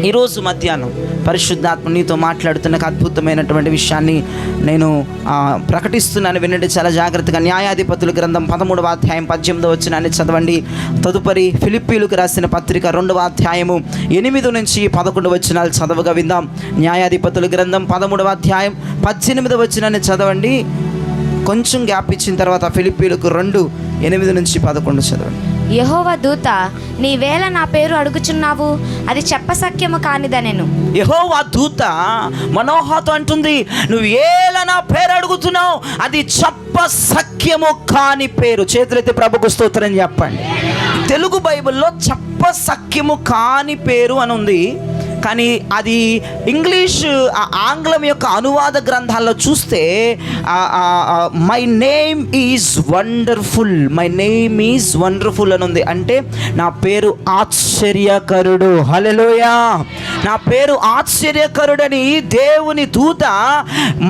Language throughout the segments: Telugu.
ఈరోజు మధ్యాహ్నం పరిశుద్ధాత్మ నీతో మాట్లాడుతున్న అద్భుతమైనటువంటి విషయాన్ని నేను ప్రకటిస్తున్నాను. వినండి చాలా జాగ్రత్తగా. న్యాయాధిపతుల గ్రంథం 13వ అధ్యాయం 18వ వచనాన్ని చదవండి. తదుపరి ఫిలిప్పీలకు రాసిన పత్రిక 2వ అధ్యాయము 8 నుంచి 11 వచనాలు చదవగా విందాం. న్యాయాధిపతుల గ్రంథం 13వ అధ్యాయం 18వ వచనాన్ని చదవండి. కొంచెం గ్యాప్ ఇచ్చిన తర్వాత ఫిలిప్పీలకు 2:8 నుంచి 11 చదవండి. యెహోవా దూత, నీవేళ నా పేరు అడుగుచున్నావు, అది చెప్పసఖ్యము కానిదనెను. యెహోవా దూత మనోహతో అంటుంది, నువ్వు ఏల నా పేరు అడుగుతున్నావు, అది చెప్పసఖ్యము కాని పేరు. చేతులైతే ప్రభుకు స్తోత్రం చెప్పండి. తెలుగు బైబిల్లో చెప్పసఖ్యము కాని పేరు అని ఉంది, కానీ అది ఇంగ్లీష్ ఆంగ్లం యొక్క అనువాద గ్రంథాల్లో చూస్తే my name is wonderful, my name is wonderful అని ఉంది. అంటే నా పేరు ఆశ్చర్యకరుడు. హల్లెలూయా. నా పేరు ఆశ్చర్యకరుడని దేవుని దూత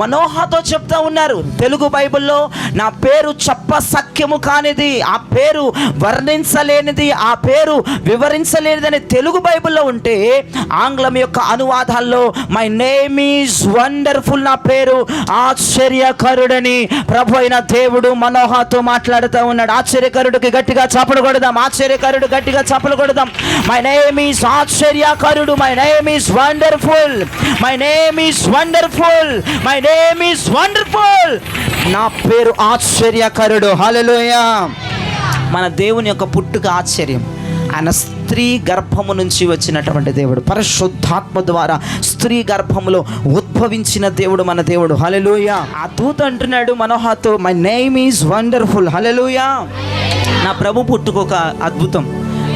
మనోహతో చెప్తా ఉన్నారు. తెలుగు బైబిల్లో నా పేరు చెప్పసఖ్యము కానిది, ఆ పేరు వర్ణించలేనిది, ఆ పేరు వివరించలేనిదని తెలుగు బైబిల్లో ఉంటే ఆంగ్లం యొక్క అనువాదాల్లో మై నేమ్ ఈజ్ వండర్ఫుల్, నా పేరు ఆశ్చర్యకరుడని ప్రభు అయిన దేవుడు మనోహతో మాట్లాడుతూ ఉన్నాడు. ఆశ్చర్యకరుడికి గట్టిగా చప్పలు కొడదాం. ఆశ్చర్యకరుడు గట్టిగా చప్పలు కొడదాం. మై నేమ్ ఈజ్ ఆశ్చర్యకరుడు, my name is wonderful, my name is wonderful, my name is wonderful. నా పేరు ఆశ్చర్యకరుడు. హల్లెలూయా. మన దేవుని యొక్క పుట్టుక ఆశ్చర్యం. ఆయన స్త్రీ గర్భము నుంచి వచ్చినటువంటి దేవుడు, పరిశుద్ధాత్మ ద్వారా స్త్రీ గర్భములో ఉద్భవించిన దేవుడు మన దేవుడు. హల్లెలూయా. ఆ దూత అంటున్నాడు మనోహతో, మై నేమ్ ఈజ్ వండర్ఫుల్. హల్లెలూయా. నా ప్రభు పుట్టుక ఒక అద్భుతం,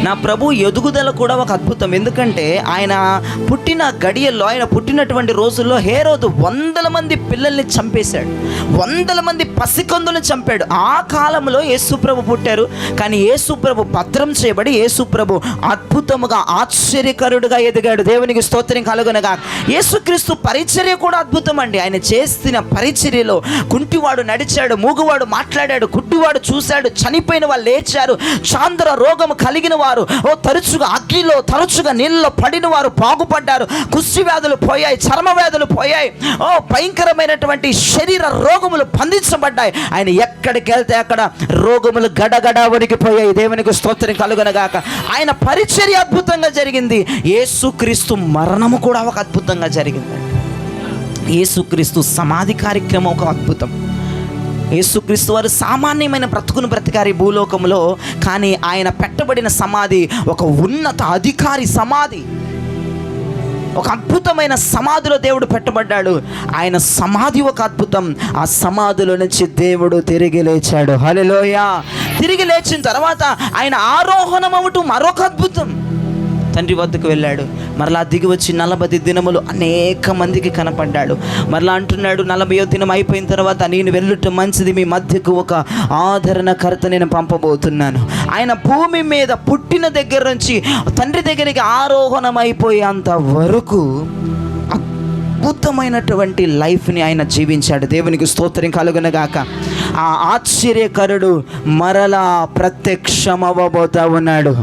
నా ప్రభు ఎదుగుదల కూడా ఒక అద్భుతం. ఎందుకంటే ఆయన పుట్టిన గడియల్లో, ఆయన పుట్టినటువంటి రోజుల్లో హేరోదు 100 మంది పిల్లల్ని చంపేశాడు, 100 మంది పసికందులను చంపాడు. ఆ కాలంలో యేసుప్రభు పుట్టారు. కానీ యేసుప్రభు భద్రం చేయబడి యేసుప్రభు అద్భుతముగా ఆశ్చర్యకరుడుగా ఎదిగాడు. దేవునికి స్తోత్రం కలుగునగా. యేసుక్రీస్తు పరిచర్య కూడా అద్భుతం అండి. ఆయన చేసిన పరిచర్యలో కుంటివాడు నడిచాడు, మూగువాడు మాట్లాడాడు, గుడ్డివాడు చూశాడు, చనిపోయిన వాళ్ళు లేచారు, చాంద్ర రోగం కలిగిన వారు తరచుగా అగ్నిలో, తరచుగా నీళ్ళలో పడిన వారు బాగుపడ్డారు, కుష్టి వ్యాధులు పోయాయి, చర్మ వ్యాధులు పోయాయి, భయంకరమైనటువంటి శరీర రోగములు బంధించబడ్డాయి. ఆయన ఎక్కడికి వెళ్తే అక్కడ రోగములు గడగడ వణికిపోయాయి. దేవునికి స్తోత్రం కలుగునగాక. ఆయన పరిచర్య అద్భుతంగా జరిగింది. యేసుక్రీస్తు మరణము కూడా ఒక అద్భుతంగా జరిగింది. యేసుక్రీస్తు సమాధి కార్యక్రమం ఒక అద్భుతం. యేసుక్రీస్తు వారు సామాన్యమైన బ్రతుకును బ్రతికారు భూలోకంలో, కానీ ఆయన పెట్టబడిన సమాధి ఒక ఉన్నత అధికారి సమాధి. ఒక అద్భుతమైన సమాధిలో దేవుడు పెట్టబడ్డాడు. ఆయన సమాధి ఒక అద్భుతం. ఆ సమాధిలో నుంచి దేవుడు తిరిగి లేచాడు. హల్లెలూయా. తిరిగి లేచిన తర్వాత ఆయన ఆరోహణం అవటం మరొక అద్భుతం. తండ్రి వద్దకు వెళ్ళాడు, మరలా దిగి వచ్చి 40 దినములు అనేక మందికి కనపడ్డాడు. మరలా అంటున్నాడు, 40వ దినం అయిపోయిన తర్వాత నేను వెళ్ళటం మంచిది, మీ మధ్యకు ఒక ఆదరణకర్త నేను పంపబోతున్నాను. ఆయన భూమి మీద పుట్టిన దగ్గర నుంచి తండ్రి దగ్గరికి ఆరోహణం అయిపోయేంత వరకు అద్భుతమైనటువంటి లైఫ్ని ఆయన జీవించాడు. దేవునికి స్తోత్రం కలుగునగాక. ఆ ఆశ్చర్యకరుడు మరలా ప్రత్యక్షమవ్వబోతా ఉన్నాడు.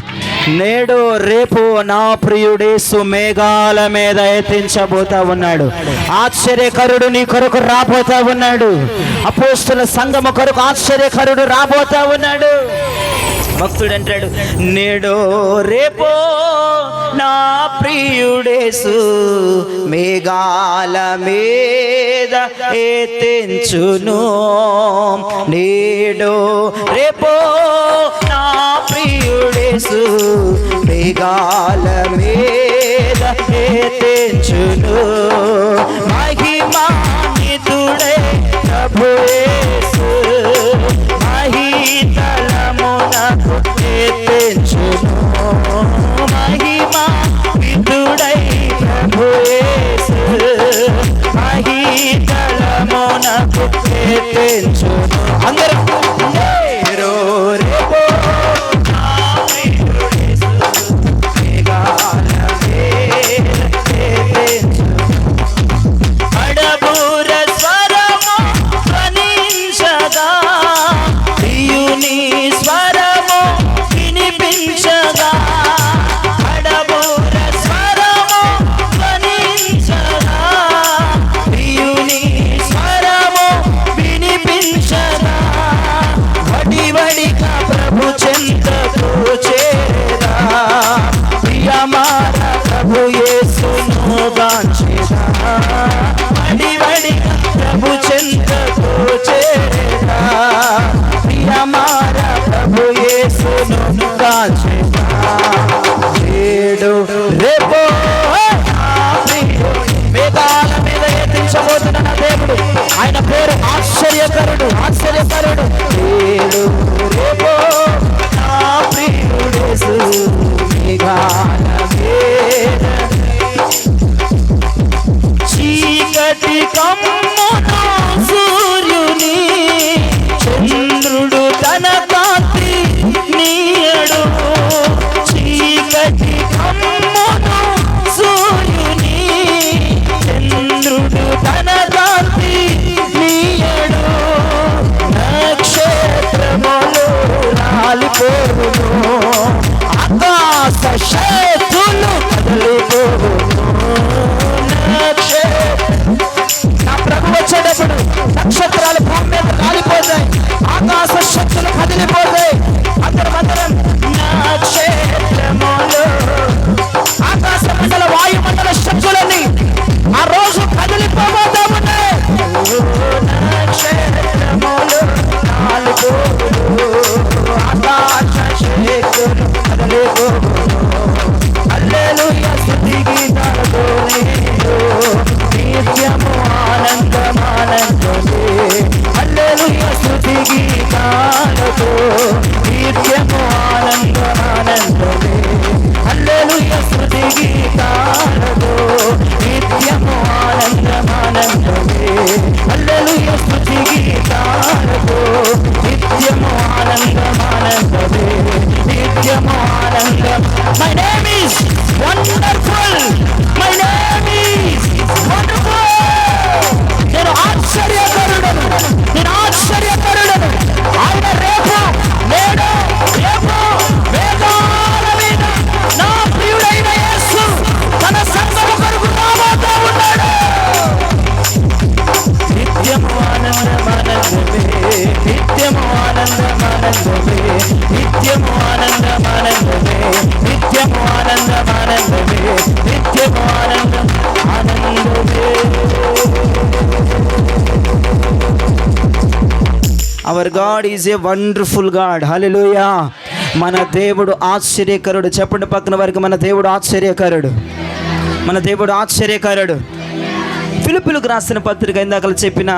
నేడు రేపు నా ప్రియుడేసు మేఘాల మీద ఎత్తించబోతా ఉన్నాడు. ఆశ్చర్యకరుడు నీ కొరకు రాబోతా ఉన్నాడు. అపోస్తుల సంఘము కొరకు ఆశ్చర్యకరుడు రాబోతా ఉన్నాడు. భక్తుడు అంటాడు, నేడు రేపో నా ప్రియుడేసు మేఘాల మీద ఎత్తించును. నేడు రేపో నా ప్రియుడేసు మేఘాల మీద ఎత్తించును. మహిమాన్వితుడే ప్రభు యేసు మహితలమునకు ఎత్తించును. మహిమాన్వితుడై ప్రభు యేసు మహితలమునకు ఎత్తించును. అందరూ నేడు రేపో కాచేవా నేడు రేపో మేఘాల మీద ఎత్తించబోతున్న నా దేవుడు. ఆయన పేరు ఆశ్చర్యకరుడు, ఆశ్చర్యకరుడు. నేడు రేపో నా ప్రియుడు యేసు మేఘాల మీద. చీకటి కమ్మున సూర్యుని చంద్రుడు తన కాంతి నీయడు. చీకటి కమ్మున సూర్యుని చంద్రుడు తన కాంతి నీయడు. నక్షత్రములు రాలిపోవును, ఆకాశ శక్తులు కదిలిపోవును. నా ప్రభు వచ్చేటప్పుడు నక్షత్రాలు భూమి మీద కాలిపోతాయి, ఆకాశ శక్తులు కదిలిపోతాయి. అందరం నక్షత్రములు ఆకాశ మండల వాయుమండల శక్తులని ఆ రోజు కదిలిపోతా ఉన్నాయి. నక్షత్రములు కాలిపోవును, ఆకాశ శక్తులు కదిలిపోవును. హల్లెలూయా స్తుతి గీతాలతో నిత్యము ఆనందమానందమే. హల్లెలూయా స్తుతి గీతాలతో నిత్యము ఆనందమానందమే. హల్లెలూయా స్తుతి గీతాలతో నిత్యము ఆనందమానందమే. హల్లెలూయా స్తుతి గీతాలతో నిత్యము ఆనందమానందమే. నిత్యము ఆనందం. My name is wonderful. My name is wonderful. నేను ఆశ్చర్యకరుడను, నేను ఆశ్చర్యకరుడను. ఆయన రేపు నేడు రేపు మేఘాల మీద నా ప్రియుడైన యేసు తన సంఘము కొరకు రాబోతూ ఉన్నాడు. నిత్యము ఆనందమానందమే, నిత్యము ఆనందమానందమే, నిత్యము ఆనందమానందమే, నిత్యము ఆనందమానందమే, నిత్యము ఆనందమానందమే. Our God is a wonderful God. Hallelujah. మన దేవుడు ఆశ్చర్యకరుడు. చెప్పండి పక్కన వారికి, మన దేవుడు ఆశ్చర్యకరుడు, మన దేవుడు ఆశ్చర్యకరుడు. ఫిలిప్పీయులకు రాసిన పత్రిక ఇందాక చెప్పిన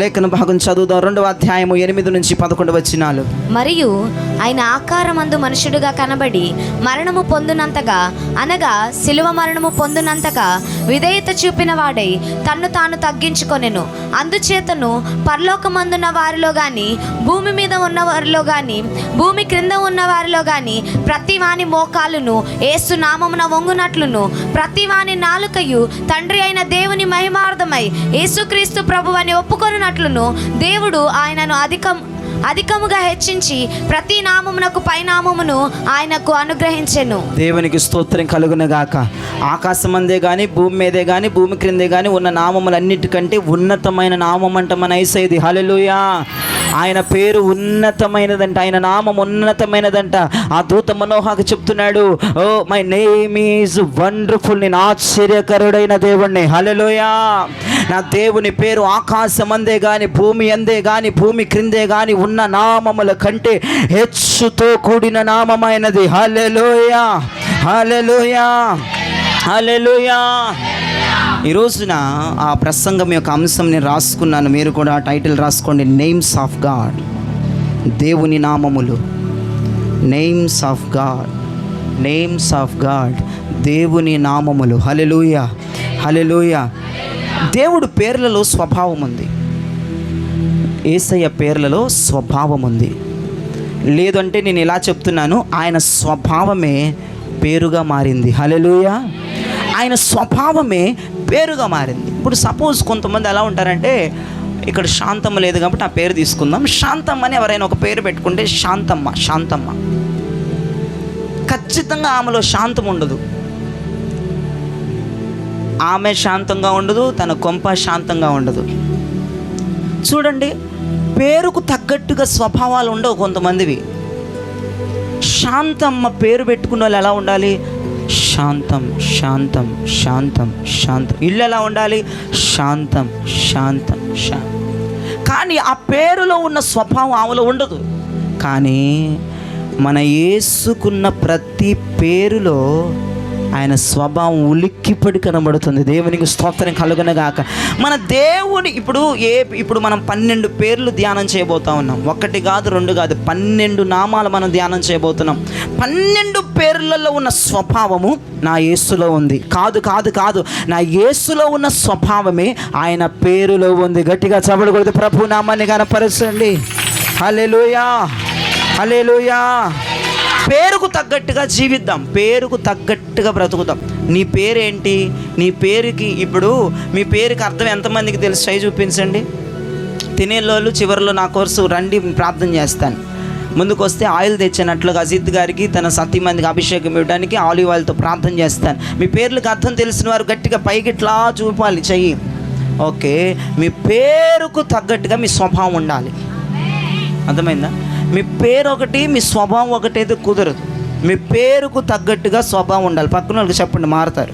లేఖన భాగం చదువుదాం. 2వ అధ్యాయము 8 నుంచి 11 వచనాలు. మరియు ఆయన ఆకారమందు మనుషుడుగా కనబడి మరణము పొందునంతగా, అనగా శిలువ మరణము పొందునంతగా విధేయత చూపిన వాడై తన్ను తాను తగ్గించుకొనెను. అందుచేతను పరలోకమందున్న వారిలో గాని, భూమి మీద ఉన్న వారిలో గాని, భూమి క్రింద ఉన్న వారిలో గాని ప్రతి వాని మోకాలును యేసు నామమున వంగునట్లును, ప్రతి వాని నాలుకయు తండ్రి అయిన దేవుని మహిమార్థమై యేసుక్రీస్తు ప్రభువని ఒప్పుకొనున్నట్లును దేవుడు ఆయనను అధికముగా హెచ్చించి ప్రతి నామమునకు పైనామమును ఆయనకు అనుగ్రహించెను. దేవునికి స్తోత్రం కలుగునగాక. ఆకాశం అందే కానీ, భూమి మీదే కానీ, భూమి క్రిందే కానీ ఉన్న నామములన్నిటికంటే ఉన్నతమైన నామం అంట మన యేసయ్యది. హల్లెలూయా. ఆయన పేరు ఉన్నతమైనదంట, ఆయన నామం ఉన్నతమైనదంట. ఆ దూత మనోహకు చెప్తున్నాడు, oh my name is wonderful. నేను ఆశ్చర్యకరుడైన దేవుణ్ణి. హల్లెలూయా. నా దేవుని పేరు ఆకాశం అందే కానీ, భూమి అందే కానీ, భూమి క్రిందే కానీ ఉన్న నామముల కంటే హెచ్చుతో కూడిన నామమైనది. హల్లెలూయా, హల్లెలూయా, హల్లెలూయా. ఈ రోజున ఆ ప్రసంగం యొక్క అంశం నేను రాసుకున్నాను, మీరు కూడా ఆ టైటిల్ రాసుకోండి. నేమ్స్ ఆఫ్ గాడ్, దేవుని నామములు. Names of God, names of God, దేవుని నామములు. హల్లెలూయా, హల్లెలూయా. దేవుడు పేర్లలో స్వభావం ఉంది. యేసయ్య పేర్లలో స్వభావం ఉంది. లేదంటే నేను ఇలా చెప్తున్నాను, ఆయన స్వభావమే పేరుగా మారింది. హల్లెలూయా. ఆయన స్వభావమే పేరుగా మారింది. ఇప్పుడు సపోజ్ కొంతమంది ఎలా ఉంటారంటే, ఇక్కడ శాంతమ్మ లేదు కాబట్టి ఆ పేరు తీసుకుందాం. శాంతమ్మ అని ఎవరైనా ఒక పేరు పెట్టుకుంటే శాంతమ్మ, శాంతమ్మ. ఖచ్చితంగా ఆమెలో శాంతం ఉండదు. ఆమె శాంతంగా ఉండదు, తన కొంప శాంతంగా ఉండదు. చూడండి, పేరుకు తగ్గట్టుగా స్వభావాలు ఉండవు కొంతమందివి. శాంతమ్మ పేరు పెట్టుకున్న వాళ్ళు ఎలా ఉండాలి? శాంతం, శాంతం, శాంతం, శాంతం. ఇల్లు ఎలా ఉండాలి? శాంతం, శాంతం, శాంతం. కానీ ఆ పేరులో ఉన్న స్వభావం ఆమెలో ఉండదు. కానీ మన యేసుకున్న ప్రతి పేరులో ఆయన స్వభావం ఉలిక్కిపడి కనబడుతుంది. దేవునికి స్తోత్రం కలుగునగాక. మన దేవుని ఇప్పుడు మనం 12 పేర్లు ధ్యానం చేయబోతా ఉన్నాం. 1 కాదు 2 కాదు, 12 నామాలు మనం ధ్యానం చేయబోతున్నాం. 12 పేర్లలో ఉన్న స్వభావము నా యేసులో ఉంది. కాదు కాదు కాదు, నా యేసులో ఉన్న స్వభావమే ఆయన పేరులో ఉంది. గట్టిగా చప్పట్లు కొడితే ప్రభు నామాన్ని కనపరచండి. హల్లెలూయా, హల్లెలూయా. పేరుకు తగ్గట్టుగా జీవిద్దాం, పేరుకు తగ్గట్టుగా బ్రతుకుతాం. నీ పేరేంటి? నీ పేరుకి ఇప్పుడు మీ పేరుకి అర్థం ఎంతమందికి తెలుసు? చేయి చూపించండి. తినేలోళ్ళు చివరిలో నా కోర్సు రండి, ప్రార్థన చేస్తాను. ముందుకు వస్తే ఆయిల్ తెచ్చినట్లుగా అజిత్ గారికి తన 100 మందికి అభిషేకం ఇవ్వడానికి ఆలివ్ ఆయిల్తో ప్రార్థన చేస్తాను. మీ పేర్లకు అర్థం తెలిసిన వారు గట్టిగా పైకి ఇట్లా చూపాలి చెయ్యి. ఓకే, మీ పేరుకు తగ్గట్టుగా మీ స్వభావం ఉండాలి. అర్థమైందా? మీ పేరు ఒకటి, మీ స్వభావం ఒకటి అయితే కుదరదు. మీ పేరుకు తగ్గట్టుగా స్వభావం ఉండాలి. పక్కన వాళ్ళకి చెప్పండి, మారుతారు.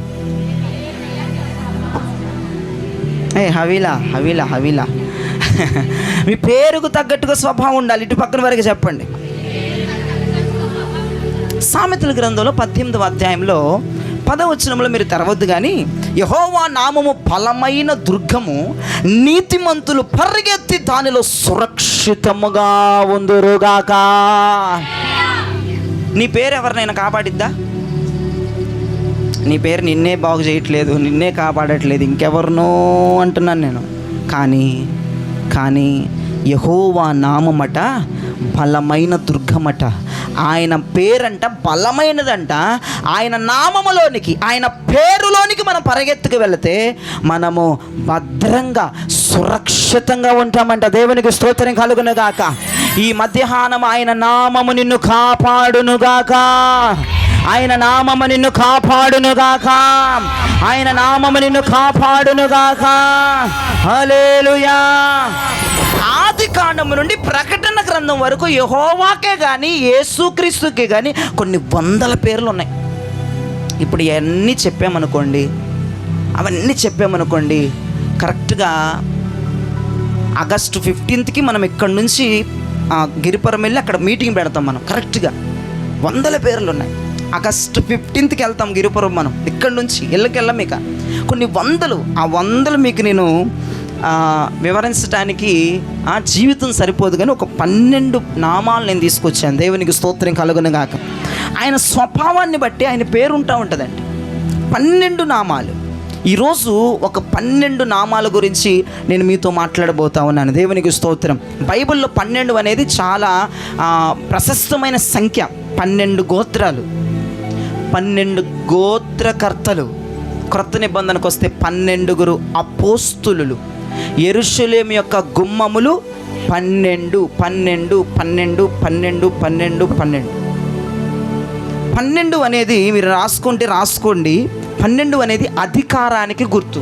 హవీలా హవీలా హవీలా మీ పేరుకు తగ్గట్టుగా స్వభావం ఉండాలి. ఇటు పక్కన వరకు చెప్పండి. సామెతల గ్రంథంలో 18వ అధ్యాయంలో 10వ వచనంలో మీరు తెరవద్దు కానీ, యెహోవా నామము బలమైన దుర్గము, నీతిమంతులు పరిగెత్తి దానిలో సురక్షితముగా ఉందురుగాక. నీ పేరు ఎవరినైనా కాపాడిద్దా? నీ పేరు నిన్నే బాగు చేయట్లేదు, నిన్నే కాపాడట్లేదు, ఇంకెవరినో అంటున్నాను నేను. కానీ యెహోవా నామమట బలమైన దుర్గమట. ఆయన పేరంట బలమైనదంట. ఆయన నామములోనికి, ఆయన పేరులోనికి మనం పరిగెత్తుకు వెళితే మనము భద్రంగా సురక్షితంగా ఉంటామంట. దేవునికి స్తోత్రం కలుగునుగాక. ఈ మధ్యాహ్నం ఆయన నామము నిన్ను కాపాడునుగాక. ఆయన నామము నిన్ను కాపాడునుగాక. ఆయన నామము నిన్ను కాపాడునుగాక. హల్లెలూయా. ఆది కాండము నుండి ప్రకటన గ్రంథం వరకు యెహోవాకే కానీ యేసుక్రీస్తుకే కానీ కొన్ని వందల పేర్లు ఉన్నాయి. ఇప్పుడు అవన్నీ చెప్పామనుకోండి, కరెక్ట్గా ఆగస్టు 15కి మనం ఇక్కడ నుంచి గిరిపురం వెళ్ళి అక్కడ మీటింగ్ పెడతాం. మనం కరెక్ట్గా వందల పేర్లు ఉన్నాయి. ఆగస్టు 15కి వెళ్తాం గిరిపురం. మనం ఇక్కడ నుంచి వెళ్ళం. ఇక కొన్ని వందలు, ఆ వందలు మీకు నేను వివరించడానికి జీవితం సరిపోదు కానీ ఒక 12 నామాలు నేను తీసుకొచ్చాను. దేవునికి స్తోత్రం కలుగునుగాక. ఆయన స్వభావాన్ని బట్టి ఆయన పేరు ఉంటుందండి. 12 నామాలు. ఈరోజు ఒక 12 నామాల గురించి నేను మీతో మాట్లాడబోతా ఉన్నాను. దేవునికి స్తోత్రం. బైబిల్లో 12 అనేది చాలా ప్రశస్తమైన సంఖ్య. 12 గోత్రాలు, 12 గోత్రకర్తలు. క్రొత్త నిబంధనకు వస్తే 12 అపోస్తులు. యెరూషలేము యొక్క గుమ్మములు 12. 12 అనేది మీరు రాసుకోండి. 12 అనేది అధికారానికి గుర్తు.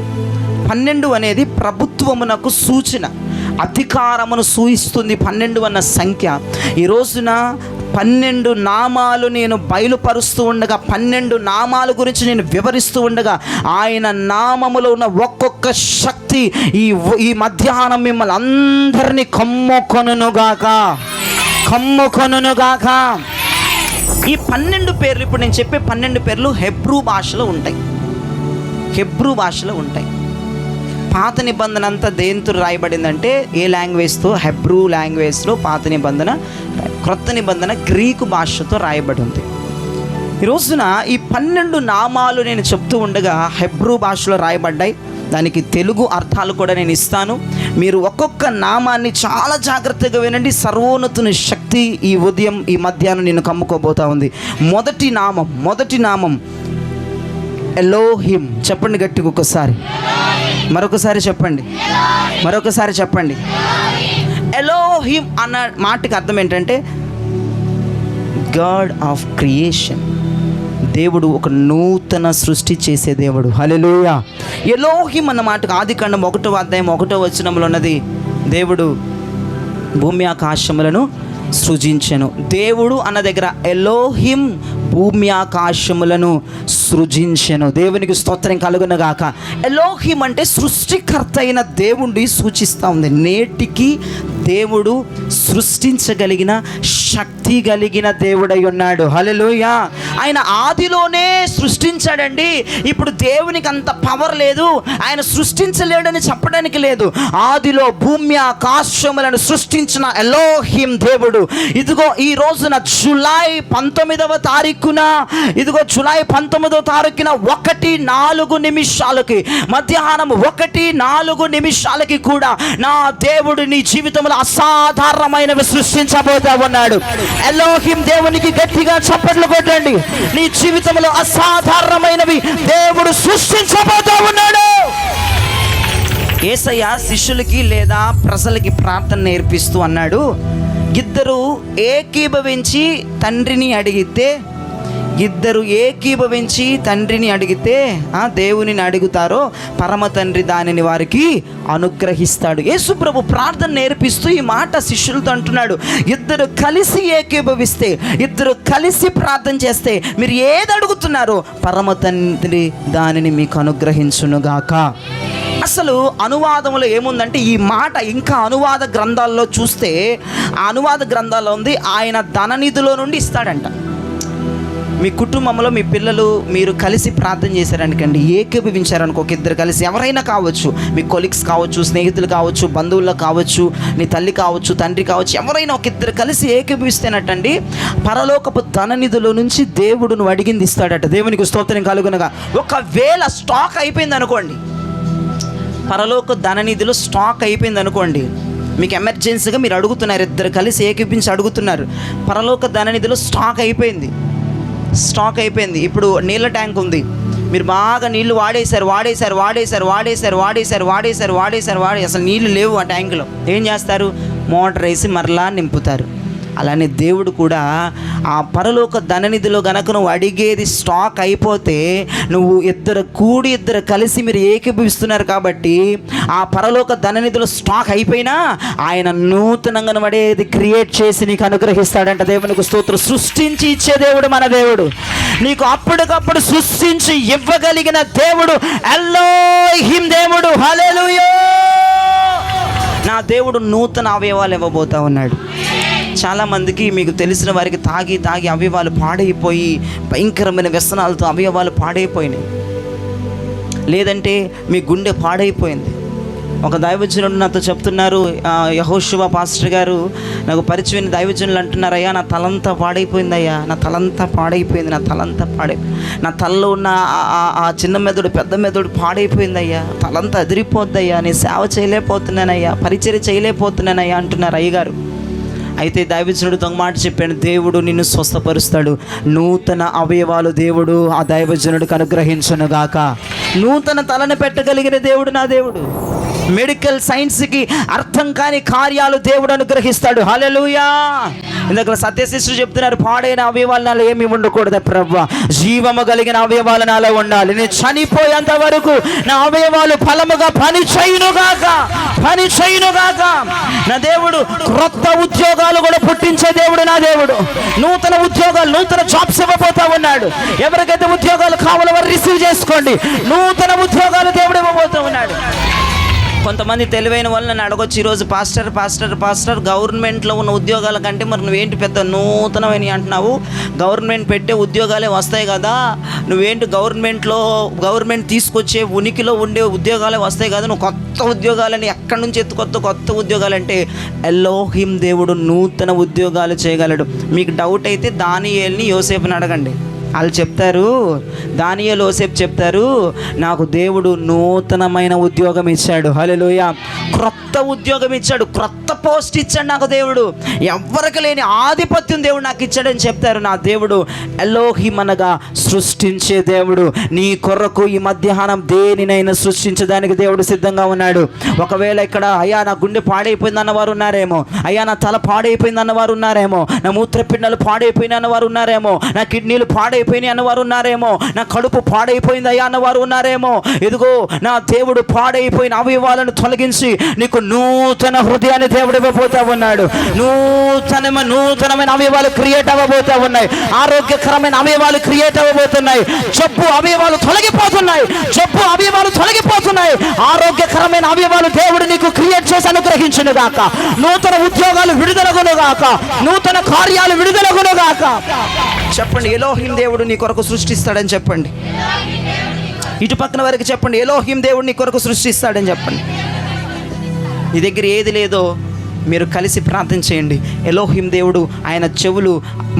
12 అనేది ప్రభుత్వమునకు సూచన, అధికారమును సూచిస్తుంది 12 అన్న సంఖ్య. ఈ రోజున 12 నామాలు నేను బయలుపరుస్తూ ఉండగా, 12 నామాల గురించి నేను వివరిస్తూ ఉండగా, ఆయన నామములో ఉన్న ఒక్కొక్క శక్తి ఈ మధ్యాహ్నం మిమ్మల్ని అందరినీ కమ్ముకొనుగాక. ఈ 12 పేర్లు, ఇప్పుడు నేను చెప్పే 12 పేర్లు హెబ్రూ భాషలో ఉంటాయి. పాత నిబంధన అంతా దేంతో రాయబడిందంటే ఏ లాంగ్వేజ్తో? హెబ్రూ లాంగ్వేజ్లో పాత నిబంధన. క్రొత్త నిబంధన గ్రీకు భాషతో రాయబడి ఉంది. ఈ రోజున ఈ 12 నామాలు నేను చెప్తూ ఉండగా హెబ్రూ భాషలో రాయబడ్డాయి. దానికి తెలుగు అర్థాలు కూడా నేను ఇస్తాను. మీరు ఒక్కొక్క నామాన్ని చాలా జాగ్రత్తగా వినండి. సర్వోన్నతుని శక్తి ఈ ఉదయం, ఈ మధ్యాహ్నం నేను కమ్ముకోబోతా ఉంది. మొదటి నామం ఎలోహిం. చెప్పండి గట్టిగా ఒకసారి, మరొకసారి చెప్పండి. ఎలోహిం అన్న మాటకి అర్థం ఏంటంటే గాడ్ ఆఫ్ క్రియేషన్. దేవుడు ఒక నూతన సృష్టి చేసే దేవుడు. హల్లెలూయా. ఎలోహిం అన్న మాటకు ఆదికాండం 1వ అధ్యాయం 1వ వచనంలో ఉన్నది, దేవుడు భూమి ఆకాశములను సృజించెను. దేవుడు అన్న దగ్గర ఎలోహిం భూమి ఆకాశములను సృజించెను. దేవునికి స్తోత్రం కలుగునుగాక. ఎలోహిం అంటే సృష్టికర్త అయిన దేవుణ్ణి సూచిస్తూ ఉంది. నేటికి దేవుడు సృష్టించగలిగిన శక్తి కలిగిన దేవుడై ఉన్నాడు. హల్లెలూయా. ఆయన ఆదిలోనే సృష్టించాడండి. ఇప్పుడు దేవునికి అంత పవర్ లేదు, ఆయన సృష్టించలేడని చెప్పడానికి లేదు. ఆదిలో భూమి ఆకాశములను సృష్టించిన ఎలోహిం దేవుడు ఇదిగో ఈ రోజున జూలై 19వ తారీఖున జూలై 19వ తారీఖున 1:04 మధ్యాహ్నం 1:04 కూడా నా దేవుడు నీ జీవితంలో అసాధారణమైనవి సృష్టించబోతా ఉన్నాడు. ఎలోహిం దేవునికి గట్టిగా చప్పట్లు కొట్టండి. నీ జీవితంలో అసాధారణమైనవి దేవుడు సృష్టించబోతా ఉన్నాడు. యేసయ్య శిష్యులకి లేదా ప్రజలకి ప్రార్థన నేర్పిస్తూ అన్నాడు, ఇద్దరు ఏకీభవించి తండ్రిని అడిగితే దేవునిని అడుగుతారో పరమ తండ్రి దానిని వారికి అనుగ్రహిస్తాడు. యేసు ప్రభు ప్రార్థన నేర్పిస్తూ ఈ మాట శిష్యులతో అంటున్నాడు, ఇద్దరు కలిసి ఏకీభవిస్తే, ఇద్దరు కలిసి ప్రార్థన చేస్తే మీరు ఏది అడుగుతున్నారో పరమ తండ్రి దానిని మీకు అనుగ్రహించునుగాక. అసలు అనువాదంలో ఏముందంటే ఈ మాట ఇంకా అనువాద గ్రంథాల్లో చూస్తే ఆ అనువాద గ్రంథాల్లో ఉంది, ఆయన ధననిధిలో నుండి ఇస్తాడంట. మీ కుటుంబంలో మీ పిల్లలు మీరు కలిసి ప్రార్థన చేశారనుకోండి, ఏకీభవించారనుకో, ఒక ఇద్దరు కలిసి, ఎవరైనా కావచ్చు, మీ కొలీగ్స్ కావచ్చు, స్నేహితులు కావచ్చు, బంధువుల్లో కావచ్చు, నీ తల్లి కావచ్చు, తండ్రి కావచ్చు, ఎవరైనా ఒక ఇద్దరు కలిసి ఏకీభవిస్తేనటండి పరలోకపు ధననిధిలో నుంచి దేవుడు నువ్వు అడిగింది ఇస్తాడట. దేవునికి స్తోత్రం కలుగునగా. ఒకవేళ స్టాక్ అయిపోయింది అనుకోండి, పరలోక ధననిధిలో స్టాక్ అయిపోయింది అనుకోండి, మీకు ఎమర్జెన్సీగా మీరు అడుగుతున్నారు, ఇద్దరు కలిసి ఏకీపించి అడుగుతున్నారు, పరలోక ధననిధిలో స్టాక్ అయిపోయింది. ఇప్పుడు నీళ్ళ ట్యాంక్ ఉంది, మీరు బాగా నీళ్లు వాడేశారు, అసలు నీళ్లు లేవు ఆ ట్యాంకులో. ఏం చేస్తారు? మోటార్ వేసి మరలా నింపుతారు. అలానే దేవుడు కూడా ఆ పరలోక ధననిధిలో గనక నువ్వు అడిగేది స్టాక్ అయిపోతే, నువ్వు ఇద్దరు కలిసి మీరు ఏకీభవిస్తున్నారు కాబట్టి ఆ పరలోక ధననిధిలో స్టాక్ అయిపోయినా ఆయన నూతనంగా అడిగేది క్రియేట్ చేసి నీకు అనుగ్రహిస్తాడంట. దేవునికి స్తోత్రం. సృష్టించి ఇచ్చే దేవుడు మన దేవుడు. నీకు అప్పటికప్పుడు సృష్టించి ఇవ్వగలిగిన దేవుడు ఎలోహిం దేవుడు. హల్లెలూయా. నా దేవుడు నూతన అవయవాలు ఇవ్వబోతా ఉన్నాడు. చాలామందికి మీకు తెలిసిన వారికి తాగి అవయవాలు పాడైపోయి భయంకరమైన వ్యసనాలతో అవయవాలు పాడైపోయినాయి, లేదంటే మీ గుండె పాడైపోయింది. ఒక దైవజనుడు నాతో చెప్తున్నారు, యెహోషువ పాస్టర్ గారు నాకు పరిచయం దైవజనులు అంటున్నారు, అయ్యా నా తలంతా పాడైపోయిందయ్యా, నా తలలో ఉన్న ఆ చిన్న మెదడు పెద్ద మెదడు పాడైపోయిందయ్యా, తలంతా అదిరిపోద్దయ్యా, నేను సేవ చేయలేకపోతున్నానయ్యా, పరిచర్య చేయలేకపోతున్నానయ్యా అంటున్నారు అయ్యగారు. అయితే దైవజనుడు దొంగ మాట చెప్పాడు, దేవుడు నిన్ను స్వస్థపరుస్తాడు. నూతన అవయవాలు దేవుడు ఆ దైవజనుడికి అనుగ్రహించునుగాక. నూతన తలను పెట్టగలిగిన దేవుడు నా దేవుడు. మెడికల్ సైన్స్కి అర్థం కాని కార్యాలు దేవుడు అనుగ్రహిస్తాడు. హల్లెలూయా. ఇందాక సత్యశిష్యుడు చెప్తున్నారు, పాడైన అవయవాలు నాలో ఏమి ఉండకూడదు ప్రభువా, జీవము కలిగిన అవయవాలు నాలో ఉండాలి. నేను చనిపోయేంత వరకు నా అవయవాలు ఫలముగా పని చేయునుగాక. నా దేవుడు క్రొత్త ఉద్యోగాలు కూడా పుట్టించే దేవుడు నా దేవుడు. నూతన ఉద్యోగాలు, నూతన జాబ్స్ ఇవ్వబోతా ఉన్నాడు. ఎవరికైతే ఉద్యోగాలు కావాలో వారు రిసీవ్ చేసుకోండి. నూతన ఉద్యోగాలు దేవుడు ఇవ్వబోతా ఉన్నాడు. కొంతమంది తెలివైన వాళ్ళు నన్ను అడగొచ్చు ఈరోజు, పాస్టర్ గవర్నమెంట్లో ఉన్న ఉద్యోగాల కంటే మరి నువ్వేంటి పెద్ద నూతనమైన అంటున్నావు, గవర్నమెంట్ పెట్టే ఉద్యోగాలే వస్తాయి కదా, నువ్వేంటి గవర్నమెంట్ తీసుకొచ్చే ఉనికిలో ఉండే ఉద్యోగాలే వస్తాయి కదా, నువ్వు కొత్త ఉద్యోగాలని ఎక్కడి నుంచి కొత్త ఉద్యోగాలు అంటే ఎలోహిం దేవుడు నూతన ఉద్యోగాలు చేయగలడు. మీకు డౌట్ అయితే దానియేలుని యోసేపుని అడగండి, వాళ్ళు చెప్తారు. దానియేలు యోసేపు చెప్తారు, నాకు దేవుడు నూతనమైన ఉద్యోగం ఇచ్చాడు. హల్లెలూయా. క్రొత్త ఉద్యోగం ఇచ్చాడు, క్రొత్త పోస్ట్ ఇచ్చాడు నాకు దేవుడు. ఎవరికి లేని ఆధిపత్యం దేవుడు నాకు ఇచ్చాడని చెప్తారు. నా దేవుడు ఎలోహిం అనగా సృష్టించే దేవుడు. నీ కొరకు ఈ మధ్యాహ్నం దేనినైనా సృష్టించడానికి దేవుడు సిద్ధంగా ఉన్నాడు. ఒకవేళ ఇక్కడ అయ్యా నా గుండె పాడైపోయింది అన్నవారు ఉన్నారేమో, అయ్యా నా తల పాడైపోయింది అన్నవారు ఉన్నారేమో, నా మూత్రపిండాలు పాడైపోయిన అన్నవారు ఉన్నారేమో, నా కిడ్నీలు పాడైపోయింది పాడైపోయినాయి అన్నవారు ఉన్నారేమో, నా కడుపు పాడైపోయింది అయ్యా అన్నవారు ఉన్నారేమో. ఇదిగో నా దేవుడు పాడైపోయిన అవయవాలను తొలగించి నీకు నూతన హృదయాన్ని దేవుడు ఇవ్వబోతా ఉన్నాడు. నూతనమైన అవయవాలు క్రియేట్ అవ్వబోతా ఉన్నాయి. ఆరోగ్యకరమైన అవయవాలు క్రియేట్ అవ్వబోతున్నాయి. జబ్బు అవయవాలు తొలగిపోతున్నాయి. ఆరోగ్యకరమైన అవయవాలు దేవుడు నీకు క్రియేట్ చేసి అనుగ్రహించును గాక. నూతన ఉద్యోగాలు విడుదలగును గాక. నూతన కార్యాలు విడుదలగును గాక. చెప్పండి, ఎలోహిం దేవుడు నీ కొరకు సృష్టిస్తాడని చెప్పండి. ఇటు పక్కన వారికి చెప్పండి, ఎలోహిం దేవుడు నీ కొరకు సృష్టిస్తాడని చెప్పండి. నీ దగ్గర ఏది లేదో మీరు కలిసి ప్రార్థన చేయండి. ఎలోహిం దేవుడు ఆయన చెవులు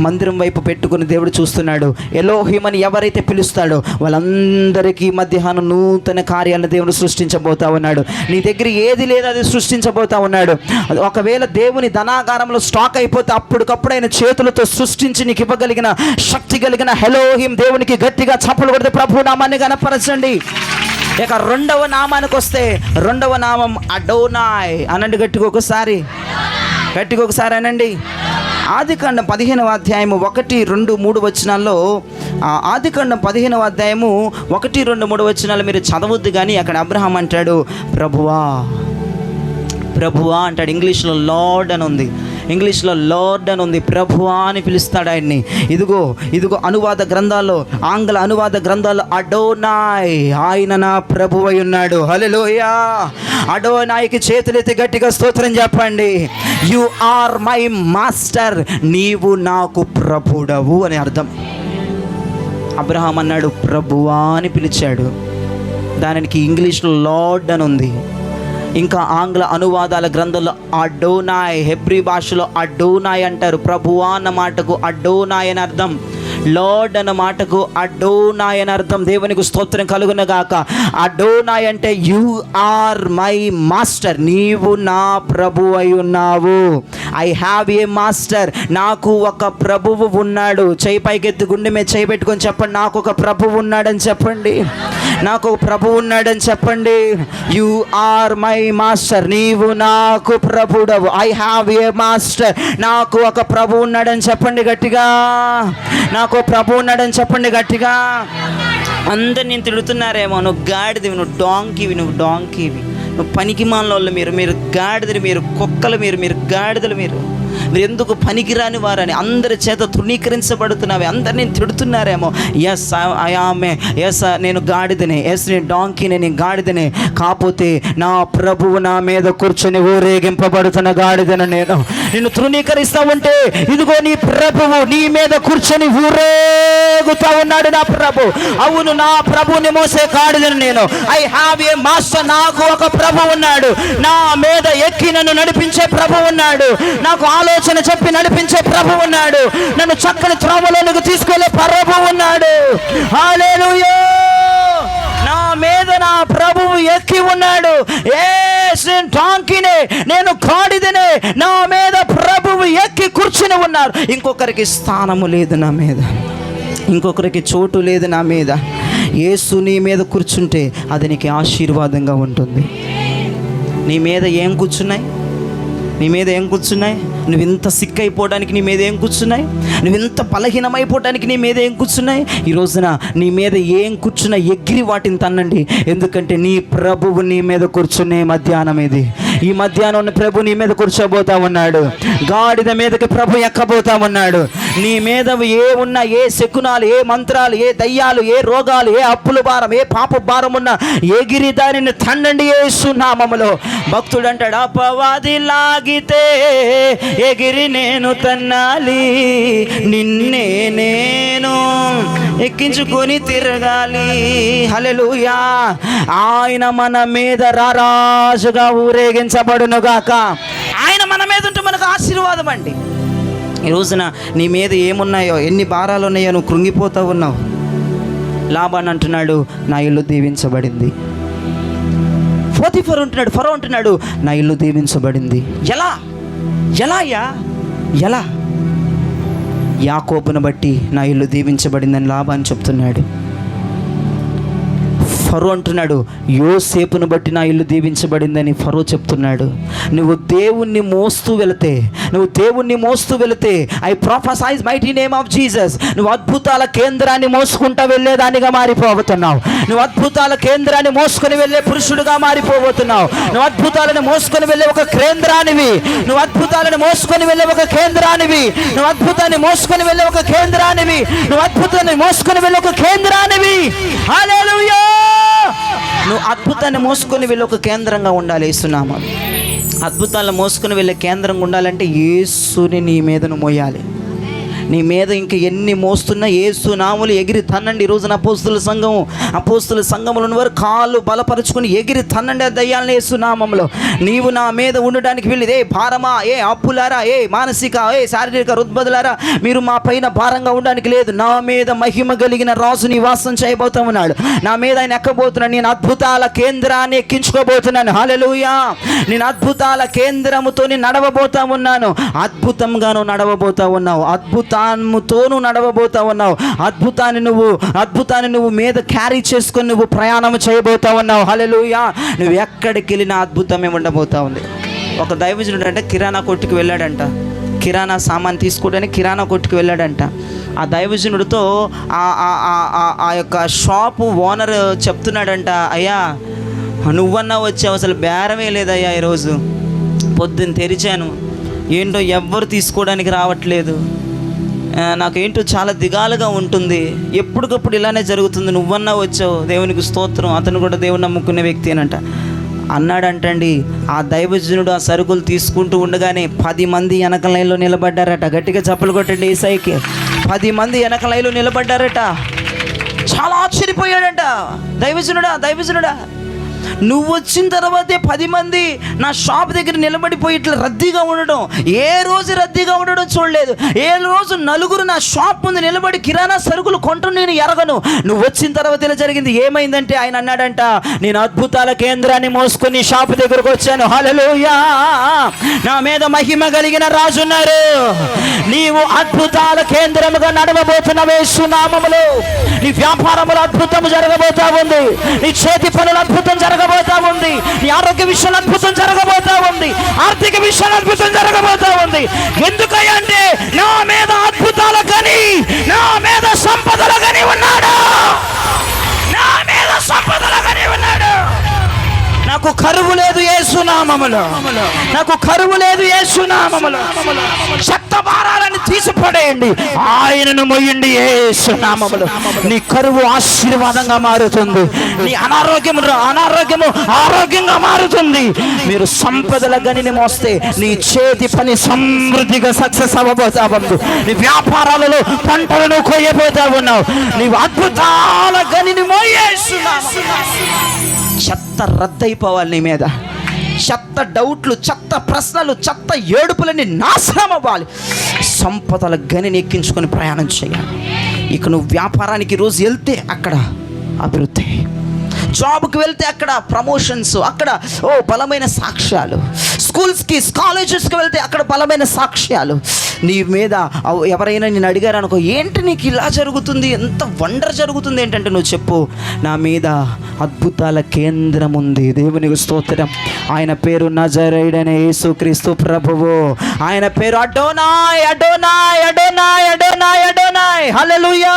మందిరం వైపు పెట్టుకుని దేవుడు చూస్తున్నాడు. ఎలోహిం అని ఎవరైతే పిలుస్తాడో వాళ్ళందరికీ మధ్యాహ్నం నూతన కార్యాలను దేవుడు సృష్టించబోతా ఉన్నాడు. నీ దగ్గర ఏది లేదో అది సృష్టించబోతా ఉన్నాడు. ఒకవేళ దేవుని ధనాగారంలో స్టాక్ అయిపోతే అప్పటికప్పుడు ఆయన చేతులతో సృష్టించి నీకు ఇవ్వగలిగిన శక్తి కలిగిన ఎలోహిం దేవునికి గట్టిగా చప్పలు కొడితే ప్రభు నామాన్ని గణపరచండి. ఇక రెండవ నామానికి వస్తే, రెండవ నామం అడోనాయ్ అనండి. గట్టిగా ఒకసారి అనండి. ఆదికాండం 15వ అధ్యాయము 1, 2, 3 వచనాల్లో, ఆదికాండం 15వ అధ్యాయము 1, 2, 3 వచనాలు మీరు చదవద్దు. కానీ అక్కడ అబ్రహాం అంటాడు ప్రభువా అంటాడు. ఇంగ్లీష్లో లార్డ్ అని ఉంది. ప్రభువా అని పిలుస్తాడు ఆయన్ని. ఇదిగో అనువాద గ్రంథాల్లో, ఆంగ్ల అనువాద గ్రంథాల్లో అడోనాయ్, ఆయన నా ప్రభువై ఉన్నాడు. హల్లెలూయా. అడోనాయ్కి చేతులెత్తి గట్టిగా స్తోత్రం చెప్పండి. యు ఆర్ మై మాస్టర్, నీవు నాకు ప్రభుడవు అని అర్థం. అబ్రహాం అన్నాడు ప్రభువా అని పిలిచాడు. దానికి ఇంగ్లీష్లో లార్డ్ అని ఉంది. ఇంకా ఆంగ్ల అనువాదాల గ్రంథంలో అడోనాయ్, హెబ్రీ భాషలో అడోనాయ్ అంటారు. ప్రభువా అన్న మాటకు అడోనాయ్ అని అర్థం. లార్డ్ అన్న మాటకు అడోనాయ్ అని అర్థం. దేవునికి స్తోత్రం కలుగును గాక. అడోనాయ్ అంటే యు ఆర్ మై మాస్టర్, నీవు నా ప్రభు అయి ఉన్నావు. ఐ హ్యావ్ ఏ మాస్టర్, నాకు ఒక ప్రభువు ఉన్నాడు. చేయి పైకెత్తి గుండె మీద చేయి పెట్టుకొని చెప్పండి, నాకు ఒక ప్రభువు ఉన్నాడని చెప్పండి. యు ఆర్ మై మాస్టర్, నీవు నాకు ప్రభుడవు. ఐ హ్యావ్ ఏ మాస్టర్, నాకు ఒక ప్రభు ఉన్నాడని చెప్పండి గట్టిగా. అందరు నేను తిడుతున్నారేమో, నువ్వు గాడిదివి, నువ్వు డాంకీవి, నువ్వు పనికి మాలోళ్ళు, మీరు గాడిదలు, మీరు కుక్కలు, మీరు గాడిదలు, మీరు ఎందుకు పనికిరాని వారని అందరి చేత తృణీకరించబడుతున్నావే. అందరు నేను తిడుతున్నారేమో. నేను గాడిదనే, నేను డాంకీనే, నేను గాడిదనే. కాకపోతే నా ప్రభువు నా మీద కూర్చొని ఊరేగింపబడుతున్న గాడిదను నేను. నిన్ను తృణీకరిస్తా ఉంటే ఇదిగో నీ ప్రభువు నీ మీద కూర్చొని ఊరేగుతా ఉన్నాడు నా ప్రభు. అవును, నా ప్రభువుని మోసే గాడిదను నేను. ఐ హ్యావ్ ఏ మాస్టర్, నాకు ఒక ప్రభు ఉన్నాడు. నా మీద ఎక్కి నన్ను నడిపించే ప్రభు ఉన్నాడు. నాకు ఆలోచన చెప్పి నడిపించే ప్రభు ఉన్నాడు. నన్ను చక్కని త్రోవలోనికి తీసుకెళ్లే ప్రభు ఉన్నాడు. హల్లెలూయా. నా మీద నా ప్రభువు ఎక్కి ఉన్నాడు. నేను డాంకీనే, నేను గాడిదనే, నా మీద ప్రభువు ఎక్కి కూర్చుని ఉన్నారు. ఇంకొకరికి స్థానము లేదు నా మీద, ఇంకొకరికి చోటు లేదు నా మీద. యేసు నీ మీద కూర్చుంటే అది నీకు ఆశీర్వాదంగా ఉంటుంది. నీ మీద ఏం కూర్చున్నాయి? నువ్వు ఇంత సిక్ అయిపోవడానికి నీ మీద ఏం కూర్చున్నాయి? నువ్వు ఇంత బలహీనమైపోవడానికి నీ మీద ఏం కూర్చున్నాయి? ఈ రోజున నీ మీద ఏం కూర్చున్నా ఎగిరి వాటిని తన్నండి. ఎందుకంటే నీ ప్రభువు నీ మీద కూర్చునే మధ్యాహ్నం ఇది. ఈ మధ్యాహ్నం ఉన్న ప్రభు నీ మీద కూర్చోబోతా ఉన్నాడు. గాడిద మీదకి ప్రభు ఎక్కబోతా ఉన్నాడు. నీ మీద ఏ ఉన్నా, ఏ శకునాలు, ఏ మంత్రాలు, ఏ దయ్యాలు, ఏ రోగాలు, ఏ అప్పుల భారం, ఏ పాప భారం ఉన్నా ఎగిరి దానిని తన్నండి యేసు నామములో. భక్తుడు అంటాడు, అపవాది లాగితే ఎగిరి నేను తన్నాలి, నిన్నే నేను ఎక్కించుకొని తిరగాలి. హల్లెలూయా. ఆయన మన మీద రారాజుగా ఊరేగించబడును గాక. ఆయన మన మీద ఉంటే మనకు ఆశీర్వాదం అండి. ఈ రోజున నీ మీద ఏమున్నాయో, ఎన్ని భారాలు ఉన్నాయో నువ్వు కృంగిపోతూ ఉన్నావు. లాబాన్ అంటున్నాడు, నా ఇల్లు దీవించబడింది. ఫరో అంటున్నాడు, నా ఇల్లు దీవించబడింది. ఎలా? యాకోబును బట్టి నా ఇల్లు దీవించబడిందని లాబాన్ చెప్తున్నాడు. ఫరో అంటున్నాడు, యోసేపును బట్టి నా ఇల్లు దీవించబడిందని ఫరో చెప్తున్నాడు. నువ్వు దేవుణ్ణి మోస్తూ వెళితే I prophesize mighty name of Jesus, నువ్వు అద్భుతాల కేంద్రాన్ని మోసుకుంటా వెళ్ళేదానిగా మారిపోతున్నావు. నువ్వు అద్భుతాల కేంద్రాన్ని మోసుకొని వెళ్ళే పురుషుడుగా మారిపోబోతున్నావు. నువ్వు అద్భుతాలను మోసుకొని వెళ్ళే ఒక కేంద్రానివి. నువ్వు అద్భుతాలను మోసుకొని వెళ్ళే ఒక కేంద్రానివి. నువ్వు అద్భుతాన్ని మోసుకొని వెళ్ళే ఒక కేంద్రానివి. నువ్వు అద్భుతాన్ని మోసుకొని వెళ్ళే ఒక కేంద్రానివి. హల్లెలూయా! నువ్వు అద్భుతాన్ని మోసుకొని వెళ్ళే ఒక కేంద్రంగా ఉండాలి. యేసునామం అద్భుతాలను మోసుకొని వెళ్ళే కేంద్రంగా ఉండాలంటే యేసుని నీ మీద నువ్వు మోయాలి. నీ మీద ఇంక ఎన్ని మోస్తున్నా యేసు నాములు ఎగిరి తన్నండి. ఈ రోజున అపోస్తుల సంఘములు ఉన్నవారు కాళ్ళు బలపరుచుకుని ఎగిరి తన్నండి ఆ దయ్యాలని యేసు నామంలో. నీవు నా మీద ఉండడానికి వెళ్ళి, ఏ భారమా, ఏ అప్పులారా, ఏ మానసిక, ఏ శారీరక రుగ్మతులారా, మీరు మా పైన భారంగా ఉండడానికి లేదు. నా మీద మహిమ కలిగిన రాజు నివాసం చేయబోతా ఉన్నాడు. నా మీద ఆయన ఎక్కబోతున్నాడు. నేను అద్భుతాల కేంద్రాన్ని ఎక్కించుకోబోతున్నాను. హల్లెలూయా! నేను అద్భుతాల కేంద్రముతో నడవబోతా ఉన్నాను. అద్భుతంగాను నడవబోతా ఉన్నావు. అద్భుతాముతోను నడవబోతా ఉన్నావు. అద్భుతాన్ని నువ్వు మీద క్యారీ చేసుకొని నువ్వు ప్రయాణం చేయబోతా ఉన్నావు. హల్లెలూయా! నువ్వు ఎక్కడికి వెళ్ళినా అద్భుతమే ఉండబోతా ఉంది. ఒక దైవజనుడు అంటే కిరాణా కొట్టుకు వెళ్ళాడంట. కిరాణా సామాన్ తీసుకోవడానికి కిరాణా కొట్టుకు వెళ్ళాడంట. ఆ దైవజనుడితో ఆ యొక్క షాపు ఓనర్ చెప్తున్నాడంట, అయ్యా నువ్వన్నా వచ్చావు, అసలు బేరమే లేదయ్యా, ఈరోజు పొద్దున్న తెరిచాను, ఏంటో ఎవ్వరు తీసుకోవడానికి రావట్లేదు, నాకేంటో చాలా దిగాలుగా ఉంటుంది, ఎప్పటికప్పుడు ఇలానే జరుగుతుంది, నువ్వన్నా వచ్చావు, దేవునికి స్తోత్రం. అతను కూడా దేవుని నమ్ముకునే వ్యక్తి అనంట అన్నాడంటండి. ఆ దైవజనుడు ఆ సరుకులు తీసుకుంటూ ఉండగానే 10 మంది వెనక లైన్లో నిలబడ్డారట. గట్టిగా చప్పలు కొట్టండి ఈసాయికి. 10 మంది వెనక లైన్లో నిలబడ్డారట. చాలా ఆశ్చర్యపోయాడంట. దైవజనుడా నువ్వు వచ్చిన తర్వాతే 10 మంది నా షాప్ దగ్గర నిలబడిపోయి ఇట్లా రద్దీగా ఉండడం, ఏ రోజు రద్దీగా ఉండడం చూడలేదు. ఏ రోజు నలుగురు నా షాప్ ముందు నిలబడి కిరాణా సరుకులు కొంటూ నేను ఎరగను. నువ్వు వచ్చిన తర్వాత ఇలా జరిగింది. ఏమైందంటే ఆయన అన్నాడంట, నేను అద్భుతాల కేంద్రాన్ని మోసుకొని షాప్ దగ్గరకు వచ్చాను. హల్లెలూయా! నా మీద మహిమ కలిగిన రాజు ఉన్నారు. నీవు అద్భుతాల కేంద్రముగా నడవబోతున్న యేసు నామములో నీ వ్యాపారములో అద్భుతం జరగబోతా ఉంది. నీ చేతి పనులు అద్భుతం జరగబోతా ఉంది. నీ ఆరోగ్య విషయంలో అద్భుతం జరగబోతా ఉంది. ఆర్థిక విషయంలో అద్భుతం జరగబోతా ఉంది. ఎందుకంటే నా మీద అద్భుతాల గని, నా మీద సంపదల గని ఉన్నాడు. నా మీద సంపదల గని ఉన్నాడు. నాకు కరువు లేదు యేసు నామములో. నాకు కరువు లేదు యేసు నామములో. శక్త భారాలను తీసిపడేయండి, ఆయనను మొయ్యండి యేసు నామములో. నీ కరువు ఆశీర్వాదంగా మారుతుంది. నీ అనారోగ్యము ఆరోగ్యంగా మారుతుంది. మీరు సంపదల గనిని మోస్తే నీ చేతి పని సమృద్ధిగా సక్సెస్ అవ్వబోతా ఉంది. నీ వ్యాపారాలలో పంటలను కొయ్యబోతా ఉన్నావు. నీవు అద్భుతాల గనిని మోయేసు నామములో. చెత్త రద్దయిపోవాలి నీ మీద. చెత్త డౌట్లు, చెత్త ప్రశ్నలు, చెత్త ఏడుపులని నాశనం అవ్వాలి. సంపదల గనిని ఎక్కించుకొని ప్రయాణం చేయాలి. ఇక నువ్వు వ్యాపారానికి రోజు వెళ్తే అక్కడ అభివృద్ధి, జాబ్కి వెళ్తే అక్కడ ప్రమోషన్స్, అక్కడ బలమైన సాక్ష్యాలు, స్కూల్స్కి కాలేజెస్కి వెళ్తే అక్కడ బలమైన సాక్ష్యాలు. నీ మీద ఎవరైనా నేను అడిగారు అనుకో, ఏంటి నీకు ఇలా జరుగుతుంది, ఎంత వండర్ జరుగుతుంది ఏంటంటే నువ్వు చెప్పు, నా మీద అద్భుతాల కేంద్రం ఉంది. దేవునికి స్తోత్రం. ఆయన పేరు నజరేయుడైన యేసుక్రీస్తు ప్రభువు. ఆయన పేరు అడోనాయ్. హల్లెలూయా!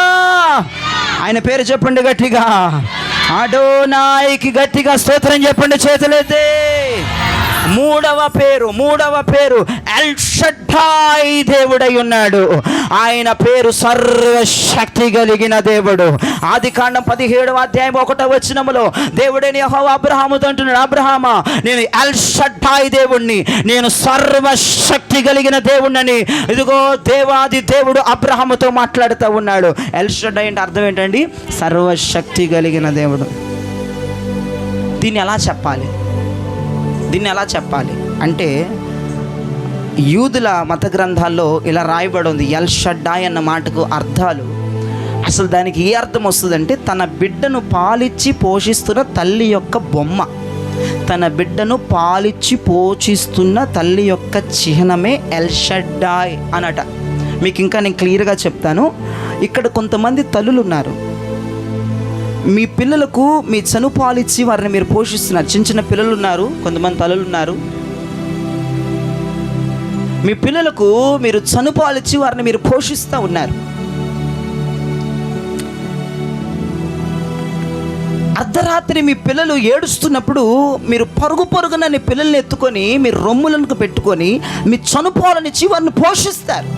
ఆయన పేరు చెప్పండి గట్టిగా. అడోనాయ్కి గట్టిగా స్తోత్రం చెప్పండి చేతులైతే. మూడవ పేరు ఎల్ షడ్డాయ్ దేవుడై ఉన్నాడు. ఆయన పేరు సర్వశక్తి కలిగిన దేవుడు. ఆదికాండం 17వ అధ్యాయం 1వ వచనములో దేవుడైన యెహోవా అబ్రహాముతో అంటున్నాడు, అబ్రహామా, నేను ఎల్ షడ్డాయ్ దేవుణ్ణి, నేను సర్వశక్తి కలిగిన దేవుణ్ణి. ఇదిగో దేవాది దేవుడు అబ్రహాముతో మాట్లాడుతూ ఉన్నాడు. ఎల్ షడ్డాయ్ అంటే అర్థం ఏంటండి? సర్వశక్తి కలిగిన దేవుడు. దీన్ని ఎలా చెప్పాలి అంటే, యూదుల మత గ్రంథాల్లో ఇలా రాయబడి ఉంది. ఎల్ షడ్డాయ్ అన్న మాటకు అర్థాలు అసలు దానికి ఏ అర్థం వస్తుందంటే, తన బిడ్డను పాలిచ్చి పోషిస్తున్న తల్లి యొక్క బొమ్మ. తన బిడ్డను పాలిచ్చి పోషిస్తున్న తల్లి యొక్క చిహ్నమే ఎల్ షడ్డాయ్ అనట. మీకు ఇంకా నేను క్లియర్గా చెప్తాను. ఇక్కడ కొంతమంది తల్లులు ఉన్నారు. మీ పిల్లలకు మీ చనుపాలిచ్చి వారిని మీరు పోషిస్తున్నారు. చిన్న చిన్న పిల్లలు ఉన్నారు, కొంతమంది తల్లులు ఉన్నారు. మీ పిల్లలకు మీరు చనుపాలిచ్చి వారిని మీరు పోషిస్తూ ఉన్నారు. అర్ధరాత్రి మీ పిల్లలు ఏడుస్తున్నప్పుడు మీరు పరుగు పరుగున మీ పిల్లల్ని ఎత్తుకొని మీ రొమ్ములను పెట్టుకొని మీ చనుపాలనిచ్చి వారిని పోషిస్తారు.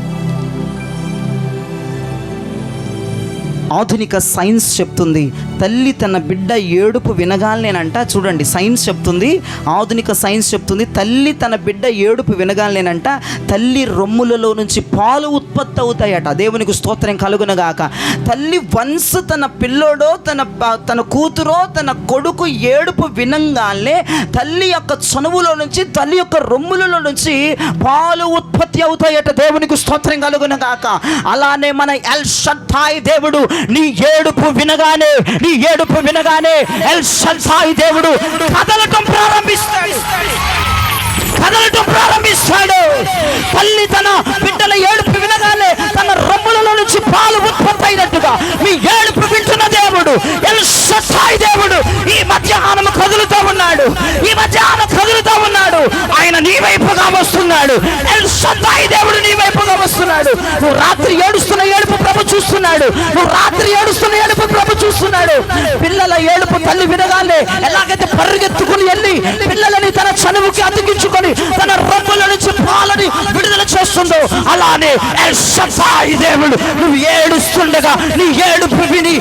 ఆధునిక సైన్స్ చెప్తుంది, తల్లి తన బిడ్డ ఏడుపు వినగాలనేనంట. చూడండి, సైన్స్ చెప్తుంది, ఆధునిక సైన్స్ చెప్తుంది, తల్లి తన బిడ్డ ఏడుపు వినగాలనేనంట తల్లి రొమ్ములలో నుంచి పాలు ఉత్పత్తి అవుతాయట. దేవునికి స్తోత్రం కలుగునగాక. తల్లి వన్స్ తన పిల్లోడో తన కూతురో తన కొడుకు ఏడుపు వినంగానే తల్లి యొక్క చనువులో నుంచి, తల్లి యొక్క రొమ్ములలో నుంచి పాలు ఉత్పత్తి అవుతాయట. దేవునికి స్తోత్రం కలుగునగాక. అలానే మన ఎల్ షద్దాయి దేవుడు నీ ఏడుపు వినగానే ఎల్ షద్దాయి దేవుడు కదలటం ప్రారంభిస్తాడు. తల్లి తన బిడ్డల ఏడుపు వినగానే తన రొమ్ములలో నుంచి పాలు ఉత్పత్తి అయినట్టుగా మీ ఏడుపు వింటున్న దేవుడు ఎల్ షద్దాయి దేవుడు ఈ మధ్యాహ్నం కదులుతూ ఉన్నాడు. ఆయన నీ వైపుగా వస్తున్నాడు. ఎల్ షద్దాయి దేవుడు నీ వైపుగా వస్తున్నాడు. నువ్వు రాత్రి ఏడుస్తున్న ఏడుపు ప్రభు చూస్తున్నాడు. పిల్లల ఏడుపు తల్లి వినగానే ఎలాగైతే పరిగెత్తుకుని వెళ్ళి పిల్లలని తన చనువుకి అతికించుకొని తన రొమ్ముల నుంచి పాలని విడుదల చేస్తుందో, అలానే ఎల్ షద్దాయి దేవుడు నువ్వు ఏడుస్తుండగా నీ ఏడుపు విని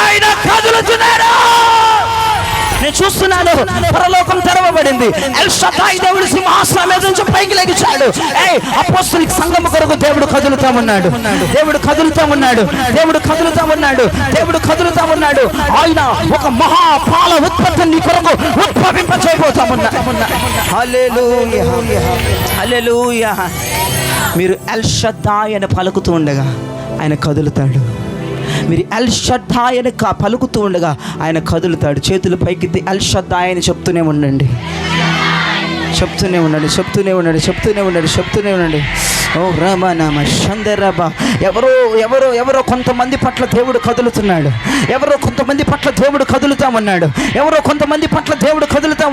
ఆయన కదులుతున్నాడు. నేను చూస్తున్నాను, పరలోకం తెరవబడింది. ఎల్ షద్దాయి దేవుడు సింహాసనం మీద నుంచి పైకి లెగిచాడు. అపోస్తలిక సంఘము కొరకు దేవుడు కదులుతా ఉన్నాడు. ఆయన ఒక మహాపాల ఉత్పత్తిని నీ కొరకు ఉద్భవింపచేయబోతా ఉన్నాడు. హల్లెలూయా. మీరు ఎల్ షద్దాయి అని పలుకుతూ ఉండగా ఆయన కదులుతాడు. మీరు ఎల్ షద్దాయి అని పలుకుతూ ఉండగా ఆయన కదులుతాడు. చేతులు పైకి ఎల్ షద్దాయి అని చెప్తూనే ఉండండి. ఓ రామనామ శందరబ. ఎవరో కొంతమంది పట్ల దేవుడు కదులుతున్నాడు. ఎవరో కొంతమంది పట్ల దేవుడు కదులుతా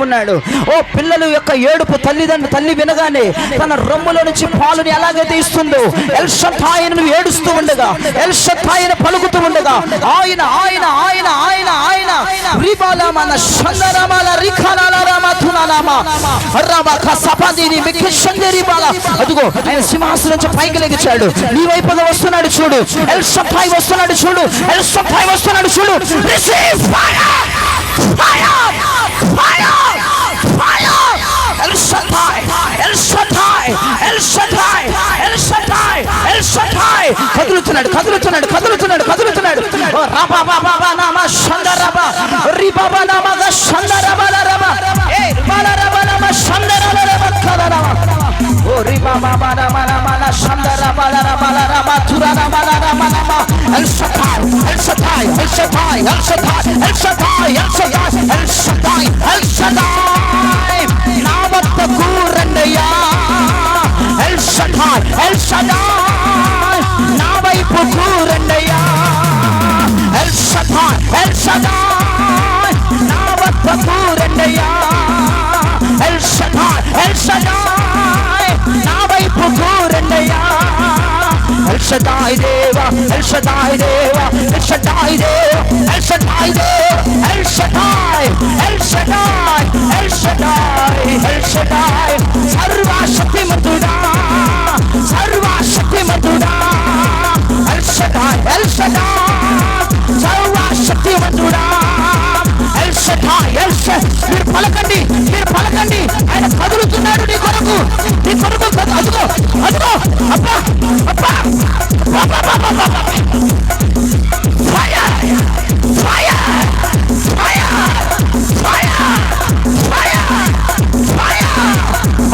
ఉన్నాడు. ఓ పిల్లలు యొక్క ఏడుపు తల్లి వినగానే తన రొమ్ములో నుంచి పాలుని ఎలాగైతే ఇస్తుందో, ఎల్ షద్దాయిని నువ్వు ఏడుస్తూ ఉండగా, ఎల్ షద్దాయిని పలుకుతూ ఉండగా ఆయన రిబాలమన శందరమల రిఖాలరామ తునానామ రబక సపదిని మికి శందరిబాల. అదిగో ఆయన సింహాసనం నుంచి పైకి లెగిచాడు. నీ వైపుగా వస్తున్నాడు చూడు. ఎల్ షద్దాయి వస్తున్నాడు చూడు. Receive fire. ఎల్ షద్దాయి కదులుతున్నాడు. రామ శందరబ రిబాబ నామగ శందరబ రబ ఏ రిబాల రబ నామ శందరబ రబ కదరబ ఓ రిబాబ నామ శందరబ రబ రబ తురబ రబ నామ ఎల్ షద్దాయి నా వద్దకు రండయ్యా. ఎల్ షద్దాయి నా వైపుకు రండయ్యా. ఎల్ షద్దాయి నా వద్దకు రండయ్యా. ఎల్ షద్దాయి నా వైపుకు రండయ్యా. ఎల్ షద్దాయి దేవా సర్వశక్తిమంతుడా. ఎల్ షద్దాయి సర్వశక్తిమంతుడా. మీరు పలకండి. ఆయన కదులుతున్నాడు నీ కొరకు. అదిగో అబ్బా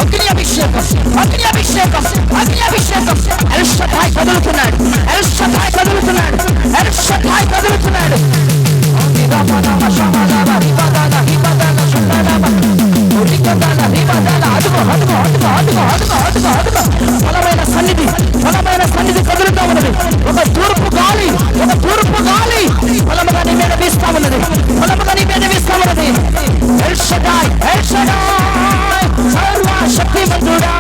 అగ్నియాభిషేకం. ఎల్ షద్దాయి కదులుతున్నాడు. బలమైన సన్నిధి కదులుతా ఉన్నది. ఒక తూర్పు గాలి బలముగా నీ మీద వీస్తా ఉన్నది, బలముగా నీ మీద వీస్తా ఉన్నది. ఎల్ షడాయ్, ఎల్ షడాయ్, సర్వశక్తిమంతుడా.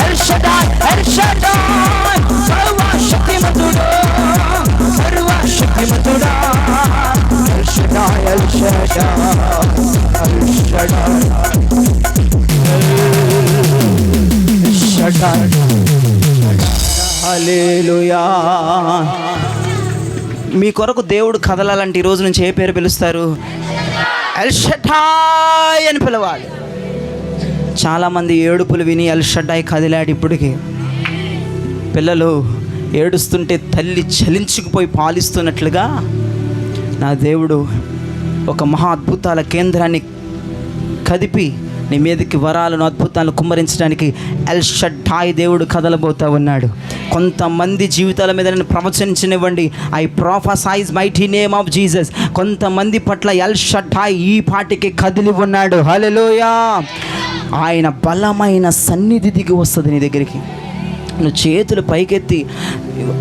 ఎల్ షడాయ్, ఎల్ షడాయ్, సర్వశక్తిమంతుడా, సర్వశక్తిమంతుడా. El Shaddai, El Shaddai, El Shaddai, El Shaddai. Hallelujah. మీ కొరకు దేవుడు కదలాలంటే ఈ రోజు నుంచి ఏ పేరు పిలుస్తారు? ఎల్ షడాయ్ అని పిలవాలి. చాలామంది ఏడుపులు విని ఎల్ షడాయ్ కదిలాడు. ఇప్పటికి పిల్లలు ఏడుస్తుంటే తల్లి చలించుకుపోయి పాలిస్తున్నట్లుగా నా దేవుడు ఒక మహా అద్భుతాల కేంద్రాన్ని కదిపి నీ మీదకి వరాలను అద్భుతాలను కుమ్మరించడానికి ఎల్ షడాయ్ దేవుడు కదలబోతా ఉన్నాడు. కొంతమంది జీవితాల మీద నేను ప్రవచించనివ్వండి. I prophesize mighty name of Jesus. కొంతమంది పట్ల ఎల్ షడాయ్ ఈ పాటికి కదిలి ఉన్నాడు. హల్లెలూయా. ఆయన బలమైన సన్నిధి దిగి వస్తుంది నీ దగ్గరికి. నువ్వు చేతులు పైకెత్తి